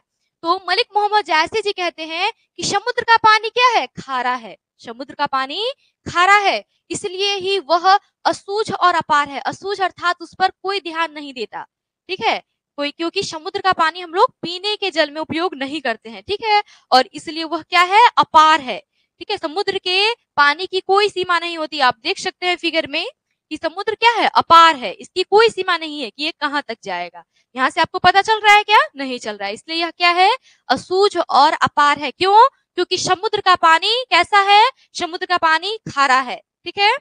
तो मलिक मोहम्मद जायसी जी कहते हैं कि समुद्र का पानी क्या है? खारा है। समुद्र का पानी खारा है, इसलिए ही वह असूझ और अपार है। असूझ अर्थात उस पर कोई ध्यान नहीं देता, ठीक है, कोई, क्योंकि समुद्र का पानी हम लोग पीने के जल में उपयोग नहीं करते हैं, ठीक है, और इसलिए वह क्या है, अपार है, ठीक है। समुद्र के पानी की कोई सीमा नहीं होती, आप देख सकते हैं फिगर में कि समुद्र क्या है, अपार है, इसकी कोई सीमा नहीं है कि ये कहां तक जाएगा। यहाँ से आपको पता चल रहा है क्या, नहीं चल रहा है, इसलिए यह क्या है, असूझ और अपार है। क्यों, क्योंकि समुद्र का पानी कैसा है, समुद्र का पानी खारा है, ठीक है,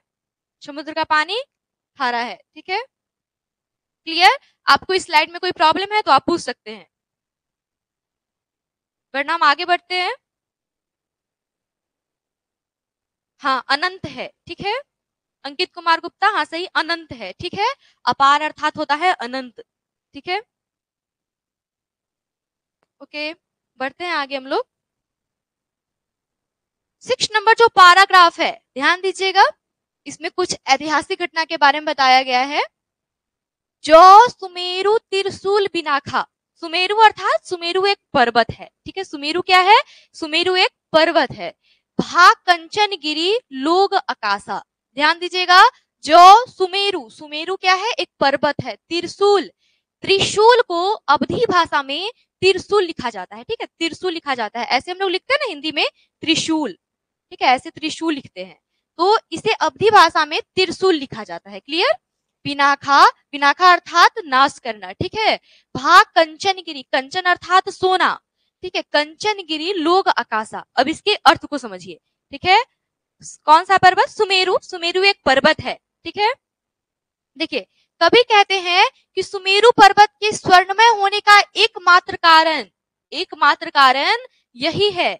समुद्र का पानी खारा है, ठीक है, क्लियर। आपको इस स्लाइड में कोई प्रॉब्लम है तो आप पूछ सकते हैं, वरना हम आगे बढ़ते हैं। हाँ, अनंत है, ठीक है, अंकित कुमार गुप्ता, हाँ सही, अनंत है, ठीक है, अपार अर्थात होता है अनंत, ठीक है, ओके, बढ़ते हैं आगे हम लोग। 6 नंबर जो पैराग्राफ है, ध्यान दीजिएगा, इसमें कुछ ऐतिहासिक घटना के बारे में बताया गया है। जो सुमेरु त्रिशूल बिनाखा, सुमेरु अर्थात सुमेरु एक पर्वत है, ठीक है, सुमेरु क्या है, सुमेरु एक पर्वत है। भा कंचनगिरी लोग आकाशा, ध्यान दीजिएगा, जो सुमेरु, सुमेरु क्या है, एक पर्वत है। त्रिशूल, त्रिशूल को अवधी भाषा में त्रिशूल लिखा जाता है, ठीक है, त्रिशूल लिखा जाता है, ऐसे हम लोग लिखते हैं ना हिंदी में त्रिशूल, ठीक है, ऐसे त्रिशूल लिखते हैं, तो इसे अवधी भाषा में त्रिशूल लिखा जाता है, क्लियर। पिनाखा, पिनाखा अर्थात नाश करना, ठीक है। भा कंचनगिरी, कंचन अर्थात सोना, ठीक है, कंचनगिरी लोग आकाशा, अब इसके अर्थ को समझिए, ठीक है। कौन सा पर्वत, सुमेरु, सुमेरु एक पर्वत है, ठीक है। देखिए, कभी कहते हैं कि सुमेरु पर्वत के स्वर्णमय होने का एकमात्र कारण यही है,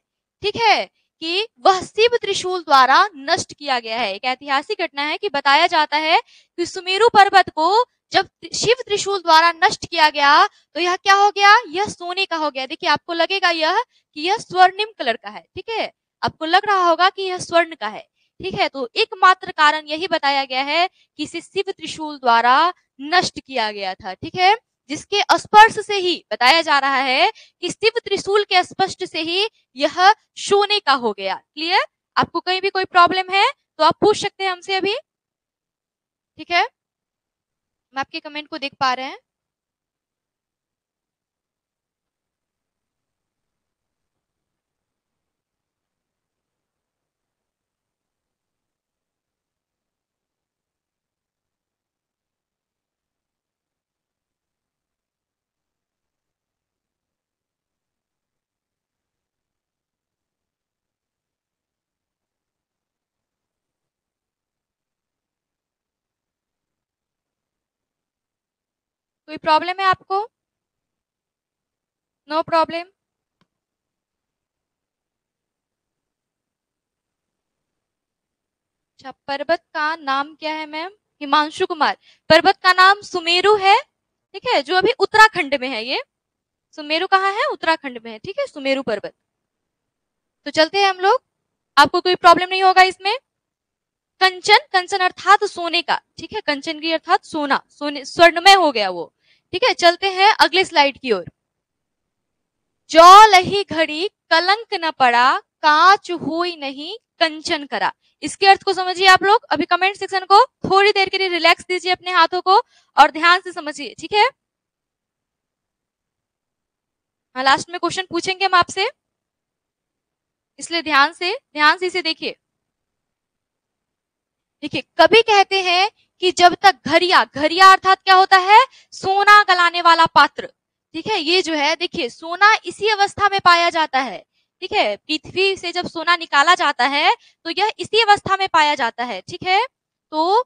ठीक है, कि वह शिव त्रिशूल द्वारा नष्ट किया गया है। एक ऐतिहासिक घटना है कि बताया जाता है कि सुमेरु पर्वत को जब शिव त्रिशूल द्वारा नष्ट किया गया तो यह क्या हो गया, यह सोने का हो गया। देखिए, आपको लगेगा यह कि यह स्वर्णिम कलर का है, ठीक है, आपको लग रहा होगा कि यह स्वर्ण का है, ठीक है, तो एकमात्र कारण यही बताया गया है कि इसे शिव त्रिशूल द्वारा नष्ट किया गया था, ठीक है, जिसके स्पर्श से ही बताया जा रहा है कि शिव त्रिशूल के स्पर्श से ही यह सोने का हो गया, क्लियर। आपको कहीं भी कोई प्रॉब्लम है तो आप पूछ सकते हैं हमसे अभी, ठीक है, हम आपके कमेंट को देख पा रहे हैं। कोई प्रॉब्लम है आपको, नो प्रॉब्लम। अच्छा, पर्वत का नाम क्या है मैम, हिमांशु कुमार, पर्वत का नाम सुमेरु है, ठीक है, जो अभी उत्तराखंड में है। ये सुमेरु कहाँ है, उत्तराखंड में है, ठीक है, सुमेरु पर्वत। तो चलते हैं हम लोग, आपको कोई प्रॉब्लम नहीं होगा इसमें। कंचन, कंचन अर्थात सोने का, ठीक है, कंचन की अर्थात सोना, सोने, स्वर्णमय हो गया वो, ठीक है। चलते हैं अगले स्लाइड की ओर। जो लही घड़ी कलंक न पड़ा, कांच हुई नहीं कंचन करा, इसके अर्थ को समझिए आप लोग। अभी कमेंट सेक्शन को थोड़ी देर के लिए रिलैक्स दीजिए अपने हाथों को और ध्यान से समझिए, ठीक है। हाँ, लास्ट में क्वेश्चन पूछेंगे हम आपसे, इसलिए ध्यान से इसे देखिए। देखिए, कभी कहते हैं कि जब तक घरिया, घरिया अर्थात क्या होता है, सोना गलाने वाला पात्र, ठीक है, ये जो है देखिए सोना इसी अवस्था में पाया जाता है, ठीक है, पृथ्वी से जब सोना निकाला जाता है तो यह इसी अवस्था में पाया जाता है, ठीक है। तो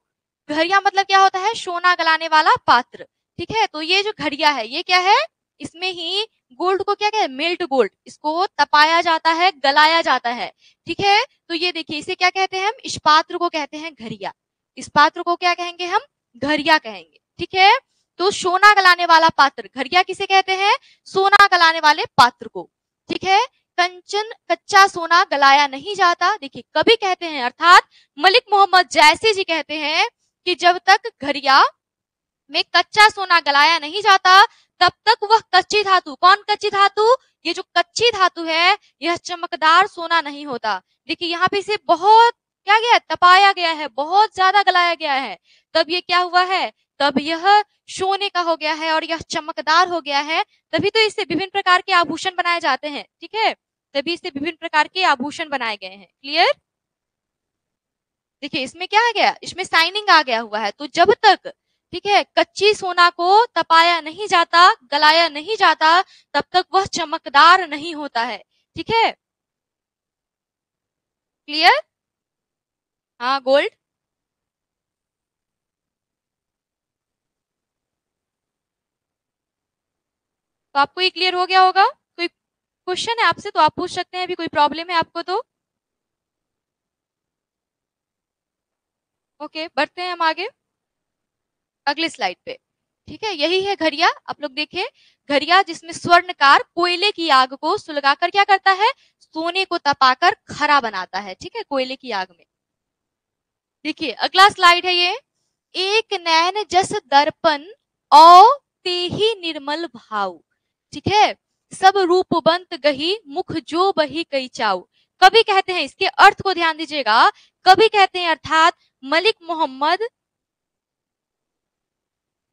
घरिया मतलब क्या होता है, सोना गलाने वाला पात्र, ठीक है। तो ये जो घड़िया है ये क्या है, इसमें ही गोल्ड को क्या कहते हैं, मेल्ट गोल्ड, इसको तपाया जाता है, गलाया जाता है, ठीक है। तो ये देखिए, इसे क्या कहते हैं हम, इस पात्र को कहते हैं घरिया, इस पात्र को क्या कहेंगे हम, घरिया कहेंगे, ठीक है। तो सोना गलाने वाला पात्र, घरिया किसे कहते हैं, सोना गलाने वाले पात्र को, ठीक है। कंचन, कच्चा सोना गलाया नहीं जाता, देखिए कभी कहते हैं, अर्थात मलिक मोहम्मद जैसी जी कहते हैं कि जब तक घरिया में कच्चा सोना गलाया नहीं जाता तब तक वह कच्ची धातु, कौन कच्ची धातु, ये जो कच्ची धातु है यह चमकदार सोना नहीं होता। देखिए यहाँ पे इसे बहुत क्या गया, तपाया गया है, बहुत ज्यादा गलाया गया है, तब ये क्या हुआ है, तब यह सोने का हो गया है और यह चमकदार हो गया है, तभी तो इससे विभिन्न प्रकार के आभूषण बनाए जाते हैं। ठीक है, तभी इससे विभिन्न प्रकार के आभूषण बनाए गए हैं। क्लियर? देखिए इसमें क्या आ गया, इसमें शाइनिंग आ गया हुआ है। तो जब तक, ठीक है, कच्ची सोना को तपाया नहीं जाता, गलाया नहीं जाता, तब तक वह चमकदार नहीं होता है। ठीक है, क्लियर? हाँ, गोल्ड। तो आपको ये क्लियर हो गया होगा। कोई क्वेश्चन है आपसे तो आप पूछ सकते हैं, अभी कोई प्रॉब्लम है आपको तो। ओके, बढ़ते हैं हम आगे अगले स्लाइड पे। ठीक है, यही है घड़िया। आप लोग देखिए, घड़िया जिसमें स्वर्णकार कोयले की आग को सुलगाकर क्या करता है, सोने को तपाकर खरा बनाता है। ठीक है, कोयले की आग में। देखिए अगला स्लाइड है ये, एक नैन जस दर्पण औ तेहि निर्मल भाव। ठीक है, सब रूपवंत गही मुख जो बही कई चाऊ। कवि कहते हैं, इसके अर्थ को ध्यान दीजिएगा, कवि कहते हैं अर्थात मलिक मोहम्मद,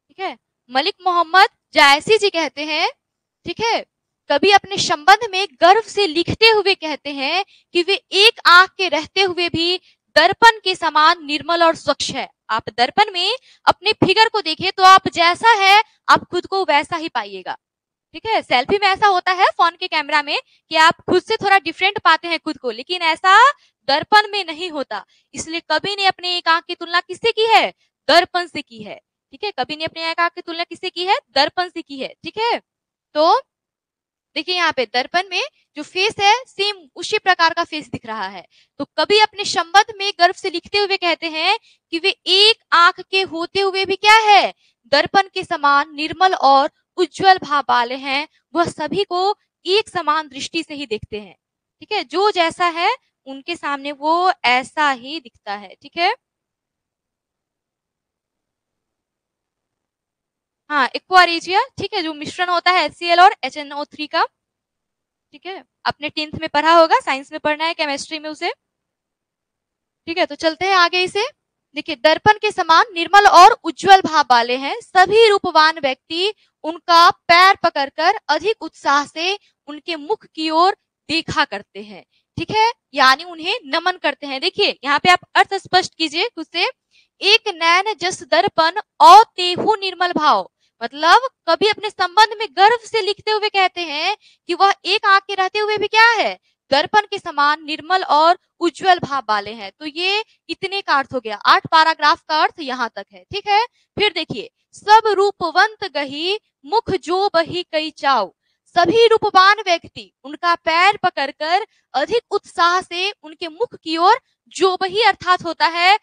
ठीक है, मलिक मोहम्मद जायसी जी कहते हैं। ठीक है, कभी अपने संबंध में गर्व से लिखते हुए कहते हैं कि वे एक आंख के रहते हुए भी दर्पण के समान निर्मल और स्वच्छ है। आप दर्पण में अपने फिगर को देखिए तो आप जैसा है आप खुद को वैसा ही पाइएगा। ठीक है, सेल्फी में ऐसा होता है फोन के कैमरा में कि आप खुद से थोड़ा डिफरेंट पाते हैं खुद को, लेकिन ऐसा दर्पण में नहीं होता। इसलिए कवि ने अपने एक आंख की तुलना किससे की है, दर्पण से की है। ठीक है, कवि ने अपने एक आंख की तुलना किससे की है, दर्पण से की है। ठीक है, तो देखिए यहाँ पे दर्पण में जो फेस है सेम उसी प्रकार का फेस दिख रहा है। तो कभी अपने संबंध में गर्व से लिखते हुए कहते हैं कि वे एक आंख के होते हुए भी क्या है, दर्पण के समान निर्मल और उज्जवल भाव वाले हैं। वह सभी को एक समान दृष्टि से ही देखते हैं। ठीक है, जो जैसा है उनके सामने वो ऐसा ही दिखता है। ठीक है, हाँ, एक्वारेजिया, ठीक है, जो मिश्रण होता है HCl और HNO3 का। ठीक है, आपने 10th में पढ़ा होगा, साइंस में पढ़ना है, केमिस्ट्री में उसे। ठीक है, तो चलते हैं आगे इसे। देखिए दर्पण के समान निर्मल और उज्जवल भाव वाले हैं, सभी रूपवान व्यक्ति उनका पैर पकड़कर अधिक उत्साह से उनके मुख की ओर देखा करते हैं। ठीक है, यानी उन्हें नमन करते हैं। देखिए यहाँ पे आप अर्थ स्पष्ट कीजिए खुद से, एक नैन जस दर्पण और तेहु निर्मल भाव, मतलब कभी अपने संबंध में गर्व से लिखते हुए कहते हैं कि वह एक आंख के रहते हुए भी क्या है, दर्पण के समान निर्मल और उज्जवल भाव वाले हैं। तो ये इतने का अर्थ हो गया, 8 पैराग्राफ का अर्थ यहाँ तक है। ठीक है, फिर देखिए, सब रूपवंत गही मुख जो बही कई चाव, सभी रूपवान व्यक्ति उनका पैर पकड़कर अधिक उत्साह से उनके मुख की ओर जो बही अर्थात होता है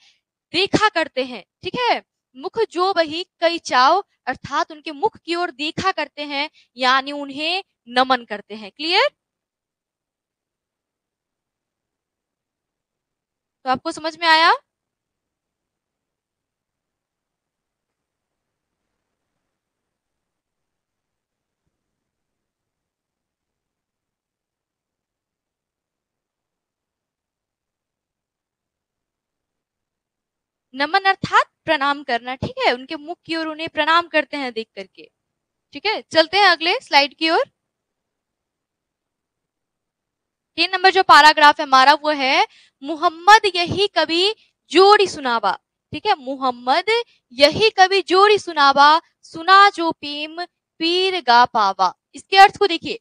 देखा करते हैं। ठीक है, मुख जो बही कई चाव अर्थात उनके मुख की ओर देखा करते हैं, यानी उन्हें नमन करते हैं। क्लियर? तो आपको समझ में आया? नमन अर्थात प्रणाम करना। ठीक है, उनके मुख की ओर उन्हें प्रणाम करते हैं देख करके। ठीक है, चलते हैं अगले स्लाइड की ओर। 3 नंबर जो पैराग्राफ है हमारा वो है, मुहम्मद यही कभी जोड़ी सुनावा। ठीक है, मुहम्मद यही कभी जोड़ी सुनावा, सुना जो प्रेम पीर गा पावा। इसके अर्थ को देखिए,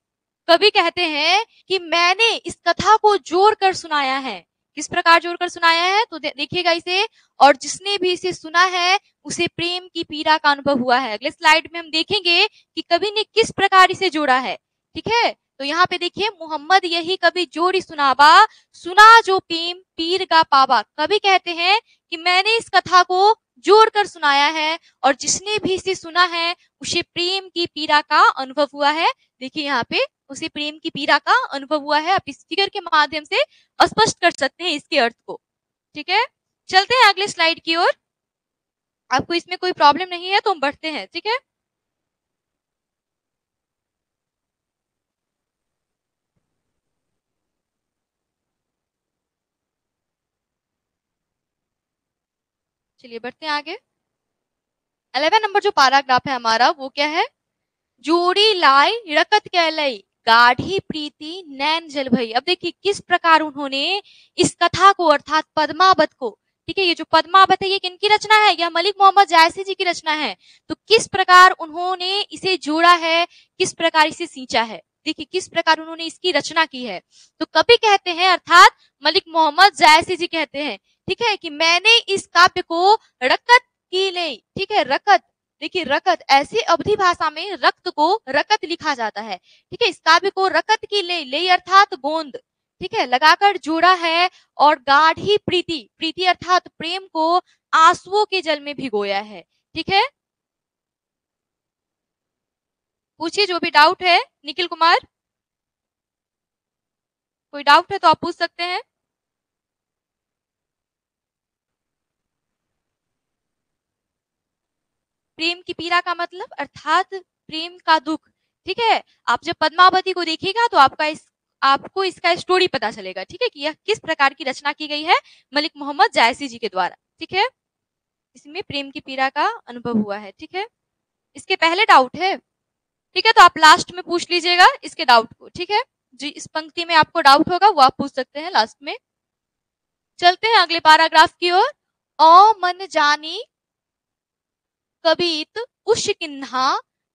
कवि कहते हैं कि मैंने इस कथा को जोड़कर सुनाया है। किस प्रकार जोड़कर सुनाया है, तो देखिएगा इसे, और जिसने भी इसे सुना है उसे प्रेम की पीड़ा का अनुभव हुआ है। अगले स्लाइड में हम देखेंगे कि कवि ने किस प्रकार इसे जोड़ा है। ठीक है, तो यहाँ पे देखिए, मुहम्मद यही कभी जोड़ी सुनावा, सुना जो प्रेम पीर का पावा। कवि कहते हैं कि मैंने इस कथा को जोड़कर सुनाया है और जिसने भी इसे सुना है उसे प्रेम की पीड़ा का अनुभव हुआ है। देखिए यहाँ पे उसे प्रेम की पीड़ा का अनुभव हुआ है। आप इस फिगर के माध्यम से स्पष्ट कर सकते हैं इसके अर्थ को। ठीक है, चलते हैं अगले स्लाइड की ओर। आपको इसमें कोई प्रॉब्लम नहीं है तो हम बढ़ते हैं। ठीक है, चलिए बढ़ते हैं आगे। 11 नंबर जो पैराग्राफ है हमारा वो क्या है, जोड़ी लाई रकत कहलई गाढ़ी प्रीति नैन जल भई। अब देखिए किस प्रकार उन्होंने इस कथा को अर्थात पद्मावत को, ठीक है, ये जो पद्मावत है ये किनकी रचना है, यह मलिक मोहम्मद जायसी जी की रचना है। तो किस प्रकार उन्होंने इसे जोड़ा है, किस प्रकार इसे सींचा है, देखिए किस प्रकार उन्होंने इसकी रचना की है। तो कवि कहते हैं अर्थात मलिक मोहम्मद जायसी जी कहते हैं, ठीक है, कि मैंने इस काव्य को रकत की ले, ठीक है, रकत, देखिए रकत ऐसी अवधि भाषा में रक्त को रकत लिखा जाता है, ठीक है, इस काव्य को रकत की ले अर्थात गोंद, ठीक है, लगाकर जोड़ा है और गाढ़ी प्रीति, प्रीति अर्थात प्रेम को आंसुओं के जल में भिगोया है, ठीक है। पूछिए जो भी डाउट है, निखिल कुमार कोई डाउट है तो आप पूछ सकते हैं। प्रेम की पीड़ा का मतलब अर्थात प्रेम का दुख, ठीक है। आप जब पद्मावती को देखिएगा तो आपको इसका स्टोरी पता चलेगा, ठीक है, कि यह किस प्रकार की रचना की गई है मलिक मोहम्मद जायसी जी के द्वारा, ठीक है। इसमें प्रेम की पीड़ा का अनुभव हुआ है, ठीक है। इसके पहले डाउट है, ठीक है, तो आप लास्ट में पूछ लीजिएगा इसके डाउट को, ठीक है। जी इस पंक्ति में आपको डाउट होगा वो आप पूछ सकते हैं लास्ट में। चलते हैं अगले पैराग्राफ की ओर। ओ मन जानी कबीत उश किन्हा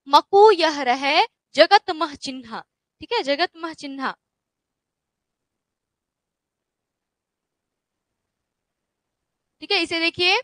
मकु यह रहे जगत मह चिन्हा, ठीक है, जगत मह चिन्हा। ठीक है, इसे देखिए,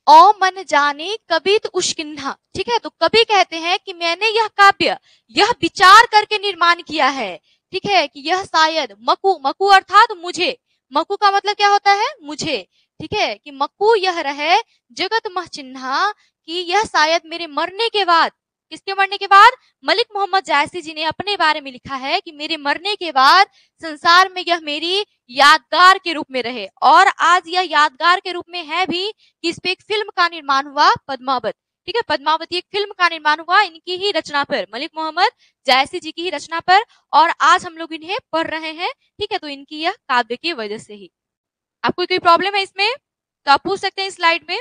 ओ मन जाने कबीत उश्किन्हा, ठीक है, तो कवि कहते हैं कि मैंने यह काव्य यह विचार करके निर्माण किया है, ठीक है, कि यह शायद मकु, मकु अर्थात मुझे, मकु का मतलब क्या होता है, मुझे, ठीक है, कि मकु यह रहे जगत मह चिन्हा, कि यह शायद मेरे मरने के बाद, किसके मरने के बाद, मलिक मोहम्मद जायसी जी ने अपने बारे में लिखा है कि मेरे मरने के बाद संसार में यह मेरी यादगार के रूप में रहे, और आज यह यादगार के रूप में है भी कि इस पे एक फिल्म का निर्माण हुआ, पद्मावत, ठीक है, पद्मावती एक फिल्म का निर्माण हुआ इनकी ही रचना पर, मलिक मोहम्मद जायसी जी की ही रचना पर, और आज हम लोग इन्हें पढ़ रहे हैं, ठीक है, तो इनकी यह काव्य की वजह से ही। आपको कोई प्रॉब्लम है इसमें तो आप पूछ सकते हैं स्लाइड में,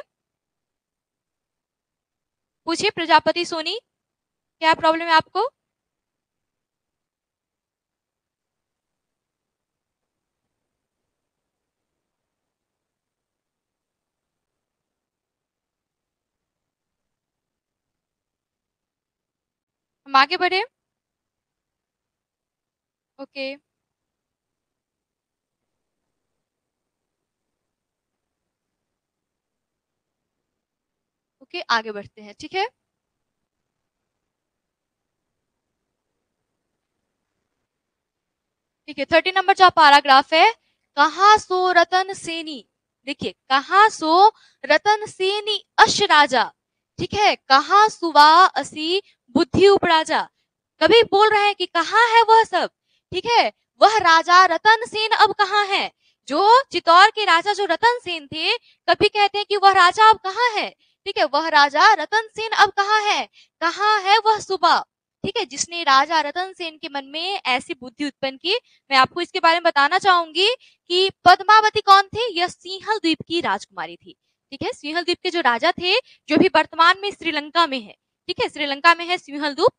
पूछिए प्रजापति सोनी, क्या प्रॉब्लम है आपको। हम आगे बढ़े, ओके ओके, आगे बढ़ते हैं, ठीक है। ठीक है, 30 नंबर जो पैराग्राफ है, कहा सो रतन सेनी, देखिए कहा सो रतन सेनी अश राजा, ठीक है, कहा सुवा असी बुद्धि उपराजा। कभी बोल रहे हैं कि कहाँ है वह सब, ठीक है, वह राजा रतन सेन अब कहाँ है, जो चित्तौड़ के राजा जो रतन सेन थे, कभी कहते हैं कि वह राजा अब कहाँ है, ठीक है, वह राजा रतन सेन अब कहाँ है वह सुबह, ठीक है, जिसने राजा रतन सेन के मन में ऐसी बुद्धि उत्पन्न की। मैं आपको इसके बारे में बताना चाहूंगी कि पद्मावती कौन थे, यह सिंहल द्वीप की राजकुमारी थी, ठीक है, सिंहल द्वीप के जो राजा थे, जो भी वर्तमान में श्रीलंका में है, ठीक है, श्रीलंका में है सिंहल द्वीप,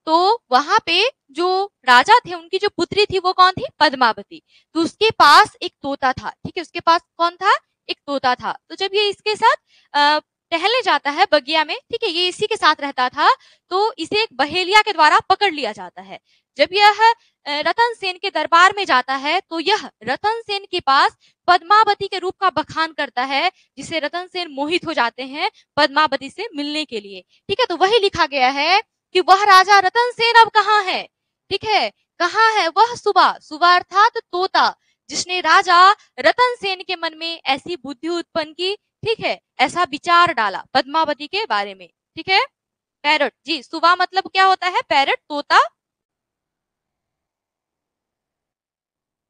तो वहां पे जो राजा थे उनकी जो पुत्री थी वो कौन थी, पद्मावती। तो उसके पास एक तोता था, ठीक है, उसके पास कौन था, एक तोता था। तो जब ये इसके साथ टहलने जाता है बगिया में, ठीक है, ये इसी के साथ रहता था, तो इसे एक बहेलिया के द्वारा पकड़ लिया जाता है। जब यह रतन सेन के दरबार में जाता है तो यह रतन सेन के पास पद्मावती के रूप का बखान करता है, जिसे रतन सेन मोहित हो जाते हैं पद्मावती से मिलने के लिए, ठीक है। तो वही लिखा गया है कि वह राजा रतन सेन अब कहाँ है, ठीक है, कहाँ है वह सुबह, सुबह अर्थात तोता, जिसने राजा रतन सेन के मन में ऐसी बुद्धि उत्पन्न की, ठीक है, ऐसा विचार डाला पद्मावती के बारे में, ठीक है। पैरट, जी सुबह मतलब क्या होता है, पैरट, तोता।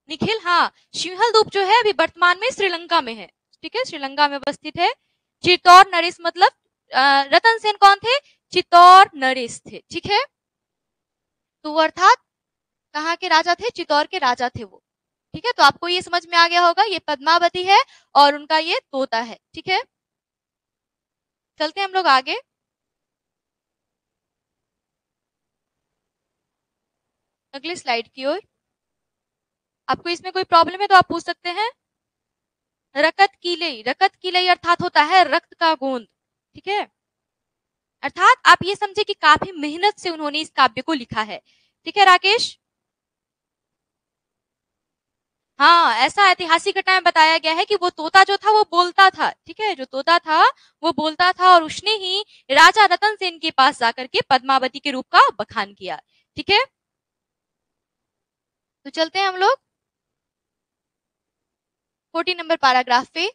निखिल, हाँ, सिंहल द्वीप जो है अभी वर्तमान में श्रीलंका में है, ठीक है, श्रीलंका में अवस्थित है। चित्तौड़ नरेश मतलब रतन सेन कौन थे, चित्तौड़ नरेश थे, ठीक है। तो वो अर्थात कहाँ के राजा थे, चित्तौड़ के राजा थे वो, ठीक है। तो आपको ये समझ में आ गया होगा, ये पद्मावती है और उनका ये तोता है, ठीक है। चलते हैं हम लोग आगे। अगले स्लाइड की ओर। आपको इसमें कोई प्रॉब्लम है तो आप पूछ सकते हैं। रकत कीलई अर्थात होता है रक्त का गोंद, ठीक है। अर्थात आप ये समझे कि काफी मेहनत से उन्होंने इस काव्य को लिखा है, ठीक है राकेश। हाँ, ऐसा ऐतिहासिक घटना में बताया गया है कि वो तोता जो था वो बोलता था, ठीक है। जो तोता था वो बोलता था और उसने ही राजा रतन सेन के पास जाकर के पद्मावती के रूप का बखान किया, ठीक है। तो चलते हैं हम लोग 40 नंबर पैराग्राफ पे।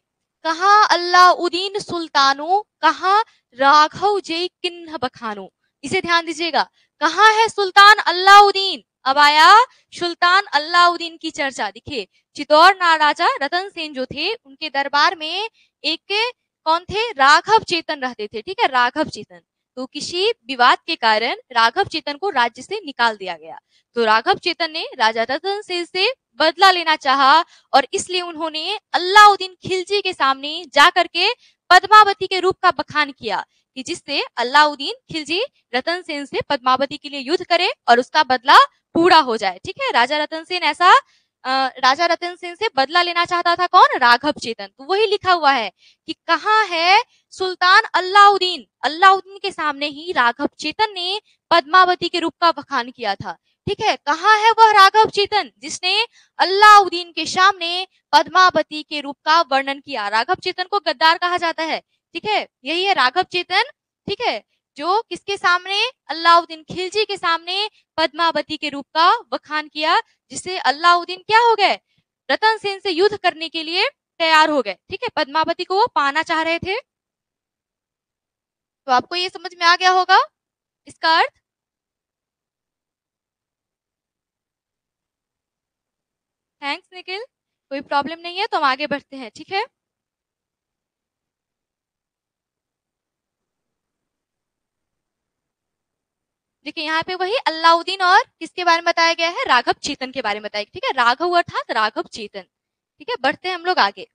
कहा अल्लाउद्दीन सुल्तानो, कहा राघव जय किन्ह बखानो। इसे ध्यान दीजिएगा, कहाँ है सुल्तान अल्लाउद्दीन। अब आया सुल्तान अल्लाउद्दीन की चर्चा। देखिए चित्तौड़ राजा रतन सेन जो थे उनके दरबार में एक कौन थे, राघव चेतन रहते थे, ठीक है, राघव चेतन। तो किसी विवाद के कारण राघव चेतन को राज्य से निकाल दिया गया। तो राघव चेतन ने राजा रतन सेन से बदला लेना चाहा और इसलिए उन्होंने अल्लाउद्दीन खिलजी के सामने जाकर के पद्मावती के रूप का बखान किया कि जिससे अल्लाउद्दीन खिलजी रतन सेन से पद्मावती के लिए युद्ध करे और उसका बदला पूरा हो जाए, ठीक है। राजा रतन सेन ऐसा राजा रतन सेन से बदला लेना चाहता था कौन, राघव चेतन। तो वही लिखा हुआ है कि कहाँ है सुल्तान अल्लाउद्दीन। अल्लाउद्दीन के सामने ही राघव चेतन ने पद्मावती के रूप का बखान किया था, ठीक है। कहाँ है वह राघव चेतन जिसने अल्लाउद्दीन के सामने पद्मावती के रूप का वर्णन किया। राघव चेतन को गद्दार कहा जाता है, ठीक है, यही है राघव चेतन, ठीक है, जो किसके सामने, अल्लाउद्दीन खिलजी के सामने पद्मावती के रूप का बखान किया, जिससे अल्लाउद्दीन क्या हो गए, रतन सेन से युद्ध करने के लिए तैयार हो गए, ठीक है। पद्मावती को वो पाना चाह रहे थे। तो आपको ये समझ में आ गया होगा इसका अर्थ। थैंक्स निखिल, कोई प्रॉब्लम नहीं है तो हम आगे बढ़ते हैं, ठीक है। देखिए यहाँ पे वही अल्लाउद्दीन और किसके बारे में बताया गया है, राघव चेतन के बारे में बताया, ठीक है। राघव अर्थात राघव चेतन, ठीक है। बढ़ते हैं हम लोग आगे।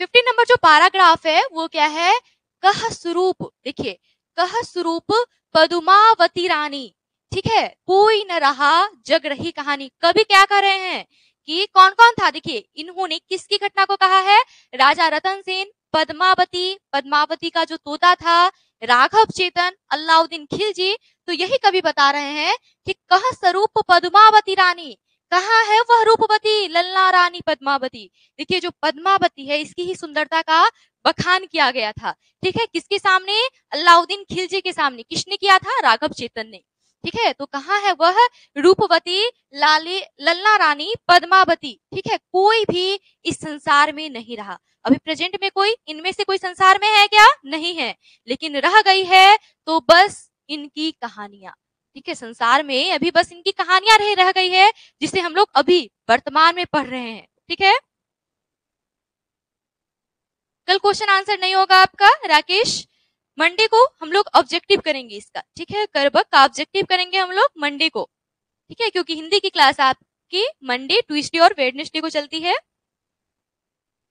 50 नंबर जो पैराग्राफ है वो क्या है, कह स्वरूप। देखिए कह स्वरूप पदुमावती रानी, ठीक है, कोई न रहा जग रही कहानी। कवि क्या कर रहे हैं कि कौन कौन था, देखिए इन्होंने किसकी घटना को कहा है, राजा रतन सेन, पद्मावती का जो तोता था, राघव चेतन, अल्लाउद्दीन खिलजी। तो यही कवि बता रहे हैं कि कह स्वरूप पद्मावती रानी, कहाँ है वह रूपवती ललना रानी पद्मावती। देखिए जो पद्मावती है इसकी ही सुंदरता का बखान किया गया था, ठीक है, किसके सामने, अल्लाउद्दीन खिलजी के सामने। किसने किया था, राघव चेतन ने, ठीक है। तो कहाँ है वह रूपवती ललना रानी पद्मावती, ठीक है, कोई भी इस संसार में नहीं रहा। अभी प्रेजेंट में कोई इनमें से कोई संसार में है क्या, नहीं है, लेकिन रह गई है तो बस इनकी कहानियां, ठीक है। संसार में अभी बस इनकी कहानियां रह गई है जिसे हम लोग अभी वर्तमान में पढ़ रहे हैं, ठीक है। कल क्वेश्चन आंसर नहीं होगा आपका राकेश, मंडे को हम लोग ऑब्जेक्टिव करेंगे इसका, ठीक है। करबक का ऑब्जेक्टिव करेंगे हम लोग मंडे को, ठीक है, क्योंकि हिंदी की क्लास आपकी मंडे, ट्यूसडे और वेडनेसडे को चलती है,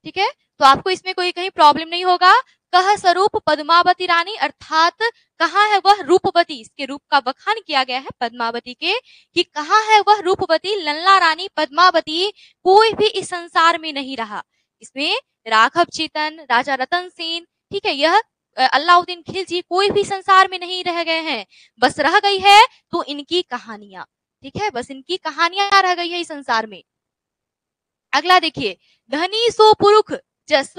ठीक है। तो आपको इसमें कोई कहीं प्रॉब्लम नहीं होगा। कह स्वरूप पद्मावती रानी अर्थात कहाँ है वह रूपवती, इसके रूप का बखान किया गया है पद्मावती के, कि कहाँ है वह रूपवती ललना रानी पद्मावती, कोई भी इस संसार में नहीं रहा। इसमें राघव चेतन, राजा रतन सेन, ठीक है, यह अल्लाउद्दीन खिलजी, कोई भी संसार में नहीं रह गए हैं, बस रह गई है तो इनकी कहानियां, ठीक है, बस इनकी कहानियां रह गई है इस संसार में। अगला देखिए, धनी सो पुरुख जस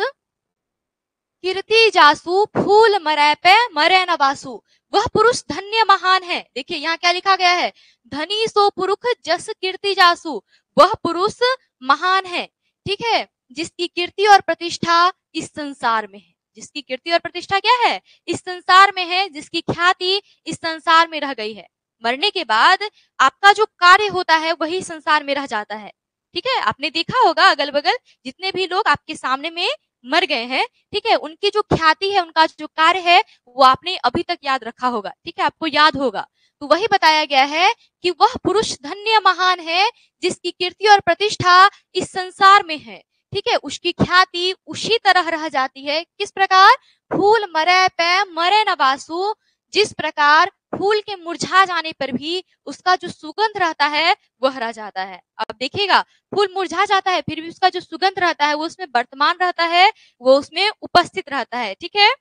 कीर्ति जासु, फूल मरै पे मरे न वासु। वह पुरुष धन्य महान है। देखिए यहाँ क्या लिखा गया है, धनी सो पुरुष जस कीर्ति जासु, वह पुरुष महान है, ठीक है, जिसकी कीर्ति और प्रतिष्ठा इस संसार में है। जिसकी कीर्ति और प्रतिष्ठा क्या है, इस संसार में है, जिसकी ख्याति इस संसार में रह गई है। मरने के बाद आपका जो कार्य होता है वही संसार में रह जाता है, ठीक है। आपने देखा होगा अगल बगल जितने भी लोग आपके सामने में मर गए हैं, ठीक है, उनकी जो ख्याति है, उनका जो कार्य है वो आपने अभी तक याद रखा होगा, ठीक है, आपको याद होगा। तो वही बताया गया है कि वह पुरुष धन्य महान है जिसकी कीर्ति और प्रतिष्ठा इस संसार में है, ठीक है, उसकी ख्याति उसी तरह रह जाती है। किस प्रकार, फूल मरे पे मरे न वासु, जिस प्रकार फूल के मुरझा जाने पर भी उसका जो सुगंध रहता है वह रह जाता है। अब देखिएगा, फूल मुरझा जाता है फिर भी उसका जो सुगंध रहता है वो उसमें वर्तमान रहता है, वो उसमें उपस्थित रहता है। ठीक है,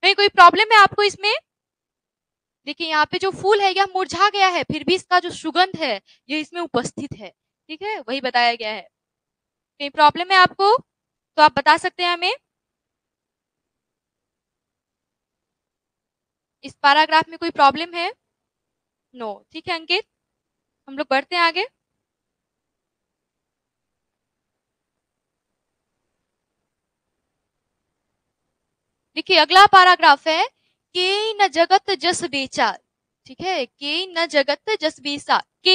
कहीं कोई प्रॉब्लम है आपको इसमें? देखिए यहाँ पे जो फूल है यह मुरझा गया है फिर भी इसका जो सुगंध है ये इसमें उपस्थित है। ठीक है, वही बताया गया है। कहीं प्रॉब्लम है आपको तो आप बता सकते हैं हमें। इस पैराग्राफ में कोई प्रॉब्लम है? नो। ठीक है अंकित, हम लोग बढ़ते हैं आगे। देखिए अगला पैराग्राफ है, के न जगत जस बेचा। ठीक है, के न जगत जस बेचा। के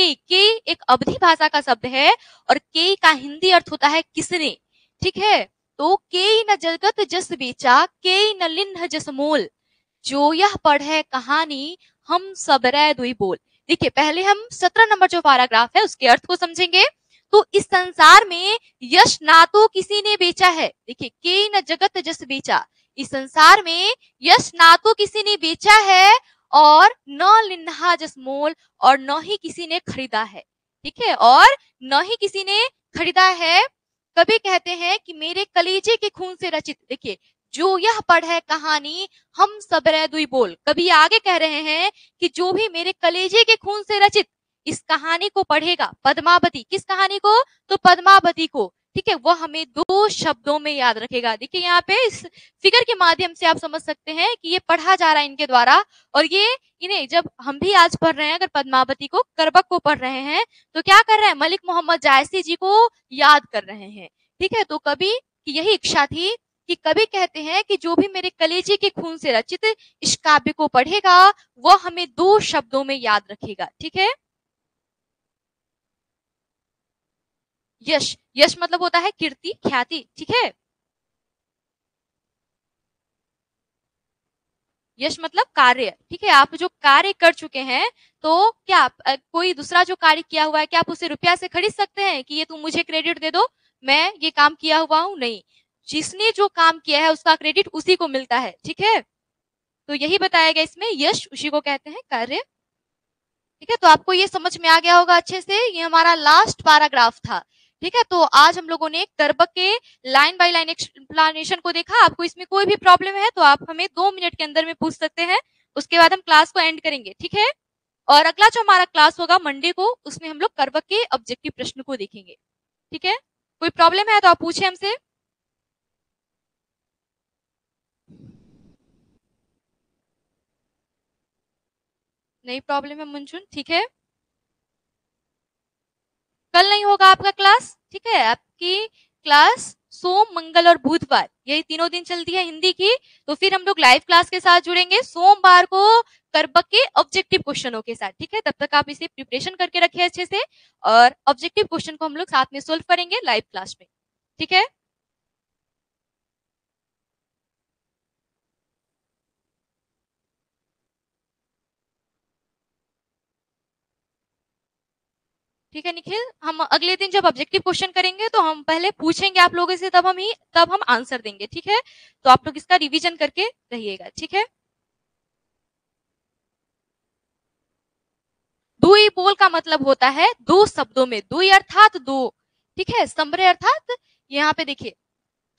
एक अवधि भाषा का शब्द है और के का हिंदी अर्थ होता है किसने। ठीक है, तो के न जगत जस बेचा, के न लिन्ह जस मोल, जो यह पढ़े कहानी हम सबरै दुई बोल। देखिए पहले हम 17 नंबर जो पैराग्राफ है उसके अर्थ को समझेंगे। तो इस संसार में यश ना तो किसी ने बेचा है। देखिए के न जगत जस बेचा, इस संसार में यश ना तो किसी ने बेचा है और न लिन्हा जस मोल, और न ही किसी ने खरीदा है। ठीक है, और न ही किसी ने खरीदा है। कभी कहते हैं कि मेरे कलेजे के खून से रचित, देखिए जो यह पढ़े कहानी हम सबरै दुई बोल, कभी आगे कह रहे हैं कि जो भी मेरे कलेजे के खून से रचित इस कहानी को पढ़ेगा, पद्मावती, किस कहानी को? तो पद्मावती को। ठीक है, वह हमें 2 शब्दों में याद रखेगा। देखिए यहाँ पे इस फिगर के माध्यम से आप समझ सकते हैं कि ये पढ़ा जा रहा है इनके द्वारा, और ये इन्हें जब हम भी आज पढ़ रहे हैं, अगर पद्मावती को, करबक को पढ़ रहे हैं, तो क्या कर रहे हैं? मलिक मोहम्मद जायसी जी को याद कर रहे हैं। ठीक है, तो कवि की यही इच्छा थी कि कवि कहते हैं कि जो भी मेरे कलेजे के खून से रचित इस काव्य को पढ़ेगा वह हमें 2 शब्दों में याद रखेगा। ठीक है, यश, यश मतलब होता है कीर्ति, ख्याति। ठीक है, यश मतलब कार्य। ठीक है, आप जो कार्य कर चुके हैं, तो क्या कोई दूसरा जो कार्य किया हुआ है क्या आप उसे रुपया से खरीद सकते हैं कि ये तुम मुझे क्रेडिट दे दो, मैं ये काम किया हुआ हूं? नहीं, जिसने जो काम किया है उसका क्रेडिट उसी को मिलता है। ठीक है, तो यही बताया गया इसमें, यश उसी को कहते हैं, कार्य। ठीक है, तो आपको ये समझ में आ गया होगा अच्छे से। ये हमारा लास्ट पैराग्राफ था। ठीक है, तो आज हम लोगों ने करबक के लाइन बाय लाइन एक्सप्लेनेशन को देखा। आपको इसमें कोई भी प्रॉब्लम है तो आप हमें 2 मिनट के अंदर में पूछ सकते हैं, उसके बाद हम क्लास को एंड करेंगे। ठीक है, और अगला जो हमारा क्लास होगा मंडे को, उसमें हम लोग करबक के ऑब्जेक्टिव प्रश्न को देखेंगे। ठीक है, कोई प्रॉब्लम है तो आप पूछे हमसे। नहीं प्रॉब्लम है मुंजुन। ठीक है, कल नहीं होगा आपका क्लास। ठीक है, आपकी क्लास सोम, मंगल और बुधवार, यही तीनों दिन चलती है हिंदी की। तो फिर हम लोग लाइव क्लास के साथ जुड़ेंगे सोमवार को करबक के ऑब्जेक्टिव क्वेश्चनों के साथ। ठीक है, तब तक आप इसे प्रिपरेशन करके रखिए अच्छे से, और ऑब्जेक्टिव क्वेश्चन को हम लोग साथ में सोल्व करेंगे लाइव क्लास में। ठीक है, ठीक है निखिल, हम अगले दिन जब ऑब्जेक्टिव क्वेश्चन करेंगे तो हम पहले पूछेंगे आप लोगों से, तब हम आंसर देंगे। ठीक है, तो आप लोग इसका रिवीजन करके रहिएगा। ठीक है, दुई बोल का मतलब होता है 2 शब्दों में, दुई अर्थात 2। ठीक है, समरे अर्थात, यहाँ पे देखिए,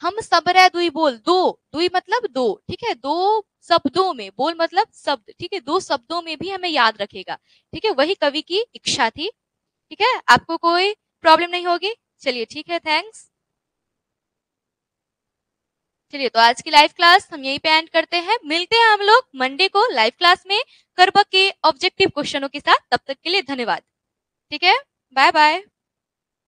हम सबरै दुई बोल, 2, दुई मतलब 2। ठीक है, 2 शब्दों में, बोल मतलब शब्द। ठीक है, 2 शब्दों में भी हमें याद रखेगा। ठीक है, वही कवि की इच्छा थी। ठीक है, आपको कोई प्रॉब्लम नहीं होगी। चलिए ठीक है, थैंक्स। चलिए, तो आज की लाइव क्लास हम यहीं पे एंड करते हैं। मिलते हैं हम लोग मंडे को लाइव क्लास में करबक के ऑब्जेक्टिव क्वेश्चनों के साथ। तब तक के लिए धन्यवाद। ठीक है, बाय बाय।